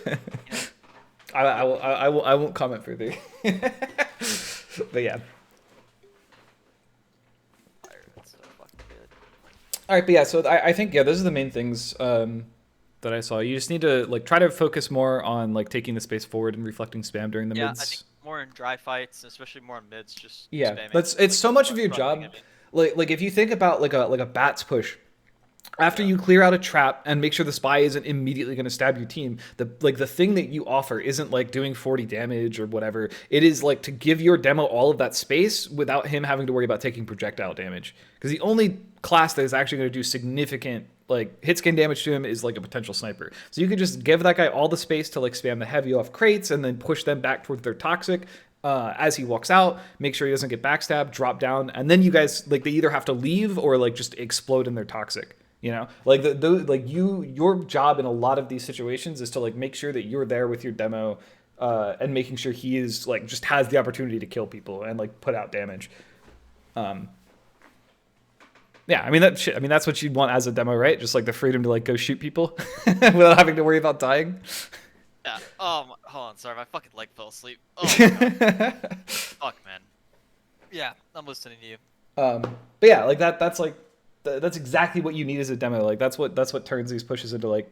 You know, I won't comment further. But yeah. It's so fucking good. All right, but yeah, so I think those are the main things that I saw. You just need to like try to focus more on like taking the space forward and reflecting spam during the Yeah, mids. I think more in dry fights, especially more in mids, just Yeah, spamming. it's so much of your Thrusting job. it. Like if you think about like a bats push, after you clear out a trap and make sure the spy isn't immediately going to stab your team, the thing that you offer isn't like doing 40 damage or whatever. It is like to give your demo all of that space without him having to worry about taking projectile damage. Because the only class that is actually going to do significant like hit scan damage to him is like a potential sniper. So you could just give that guy all the space to like spam the heavy off crates and then push them back towards their toxic. As he walks out, make sure he doesn't get backstabbed, drop down, and then you guys like they either have to leave or like just explode in their toxic. You know, like your job in a lot of these situations is to like make sure that you're there with your demo, and making sure he is like just has the opportunity to kill people and like put out damage. Yeah, I mean that's what you'd want as a demo, right? Just like the freedom to like go shoot people without having to worry about dying. Yeah. Hold on. Sorry, my fucking leg fell asleep. Oh my god. Fuck, man. Yeah, I'm listening to you. But yeah, like that's like that's exactly what you need as a demo. Like that's what turns these pushes into like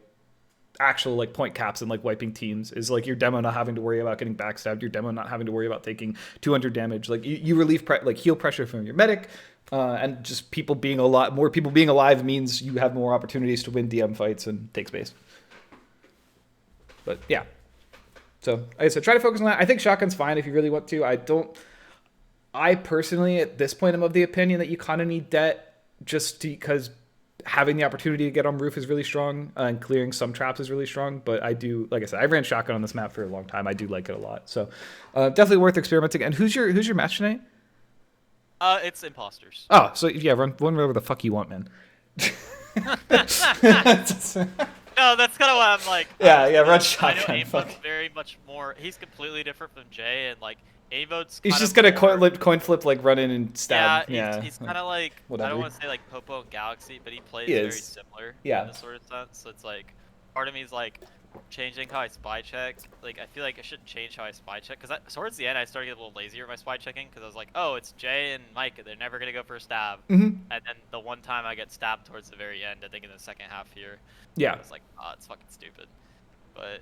actual like point caps and like wiping teams is like your demo not having to worry about getting backstabbed, your demo not having to worry about taking 200 damage. Like you relieve like heal pressure from your medic, and just people being more people being alive means you have more opportunities to win DM fights and take space. But yeah, so like I said, try to focus on that. I think shotgun's fine if you really want to. I personally at this point am of the opinion that you kind of need det just because having the opportunity to get on roof is really strong, and clearing some traps is really strong. But I do, like I said, I ran shotgun on this map for a long time. I do like it a lot. So definitely worth experimenting. And who's your match tonight? It's imposters. Oh, so yeah, run whatever the fuck you want, man. No, that's kind of why I'm like. Yeah, run I know shotgun. Aimvote's very much more. He's completely different from Jay, and like Aimvote's. He's just gonna coin flip, like run in and stab. Yeah, he's kind of like whatever. I don't want to say like Popo and Galaxy, but he plays He very is. similar. Yeah. In this sort of sense. So it's like part of me is like changing how I spy check. Like I feel like I shouldn't change how I spy check because towards the end I started to get a little lazier with my spy checking because I was like, oh, it's Jay and Mike, they're never gonna go for a stab. Mm-hmm. And then the one time I get stabbed towards the very end, I think in the second half here. Yeah. I was like, oh, it's fucking stupid. But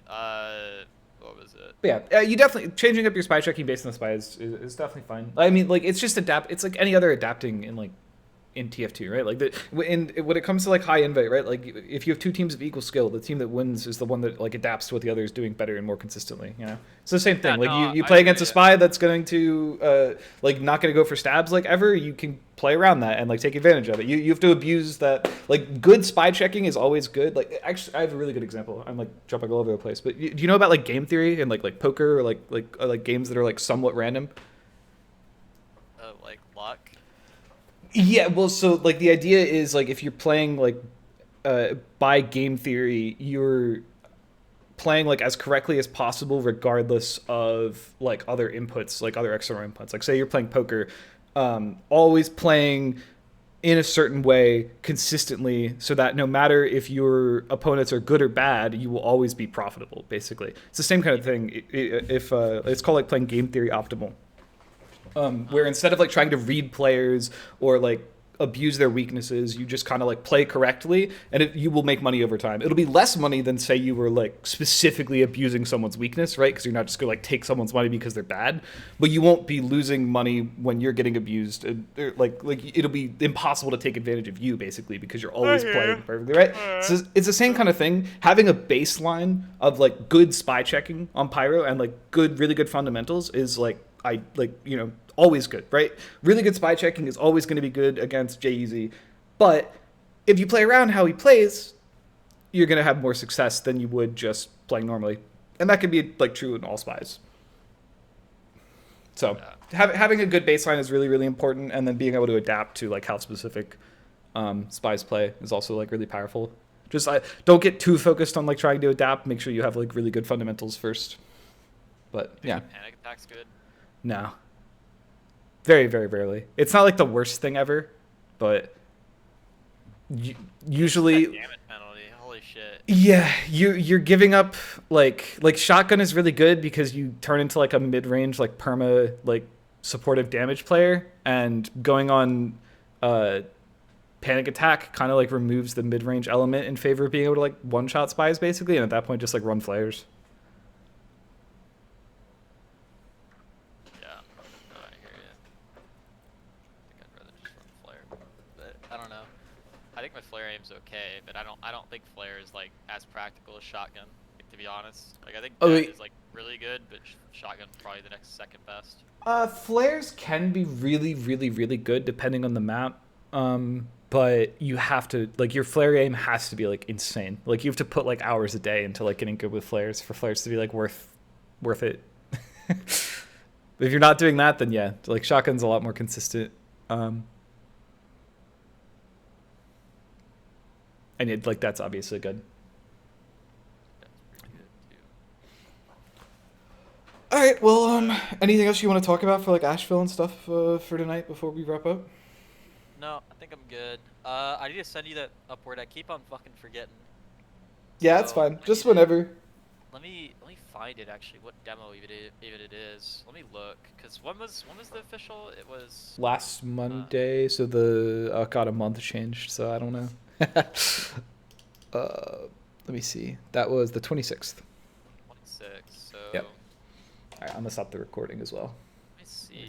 what was it? But yeah, you definitely changing up your spy checking based on the spy is definitely fine. I mean, like it's just it's like any other adapting in TF2, right? Like when it comes to like high invite, right? Like if you have two teams of equal skill, the team that wins is the one that like adapts to what the other is doing better and more consistently. You know, it's the same thing. Yeah, like no, you I play agree, against a spy that's going to like not going to go for stabs like ever. You can play around that and like take advantage of it. You have to abuse that. Like good spy checking is always good. Like actually, I have a really good example. I'm like jumping all over the place, but do you know about like game theory and like poker or like games that are like somewhat random? Like luck. Yeah, well, so like the idea is like if you're playing like by game theory, you're playing like as correctly as possible regardless of like other inputs, like other external inputs. Like say you're playing poker, always playing in a certain way consistently so that no matter if your opponents are good or bad, you will always be profitable, basically. It's the same kind of thing. If it's called like playing game theory optimal. Where instead of like trying to read players or like abuse their weaknesses, you just kind of like play correctly, and you will make money over time. It'll be less money than say you were like specifically abusing someone's weakness, right? Because you're not just gonna like take someone's money because they're bad, but you won't be losing money when you're getting abused. Like it'll be impossible to take advantage of you basically because you're always playing perfectly, right? So it's the same kind of thing. Having a baseline of like good spy checking on Pyro and like really good fundamentals is like always good, right? Really good spy checking is always going to be good against J-Easy. But if you play around how he plays, you're going to have more success than you would just playing normally. And that can be like true in all spies. So having a good baseline is really, really important. And then being able to adapt to like how specific Spy's play is also like really powerful. Just don't get too focused on like trying to adapt. Make sure you have like really good fundamentals first. But yeah, Panic attack's good. no, very very rarely. It's not like the worst thing ever, but usually Damage penalty. Holy shit. yeah, you're giving up like shotgun is really good because you turn into like a mid range like perma like supportive damage player, and going on panic attack kind of like removes the mid range element in favor of being able to like one shot spies basically, and at that point just like run flares. Yeah, no, I hear you. I think I'd rather just run flare, but I don't know. I think my flare aim's okay, but I don't think flare is like as practical as shotgun. Like, to be honest, like I think Oh, that wait. is like really good, but shotgun's probably the next second best. Flares can be really really really good depending on the map. But you have to like your flare aim has to be like insane. Like you have to put like hours a day into like getting good with flares for flares to be like worth it. If you're not doing that, then yeah, like shotgun's a lot more consistent. And like that's obviously good. That's pretty good too. All right. Well, anything else you want to talk about for like Asheville and stuff for tonight before we wrap up? No, I think I'm good. I need to send you that upward. I keep on fucking forgetting. Yeah, it's So, fine. I Just need to- whenever. Let me find it actually. What demo even it is? Let me look. Cause when was the official? It was. Last Monday, so a month changed, so I don't know. Let me see. That was the 26th. 26. So. Yep. All right, I'm gonna stop the recording as well. Let me see.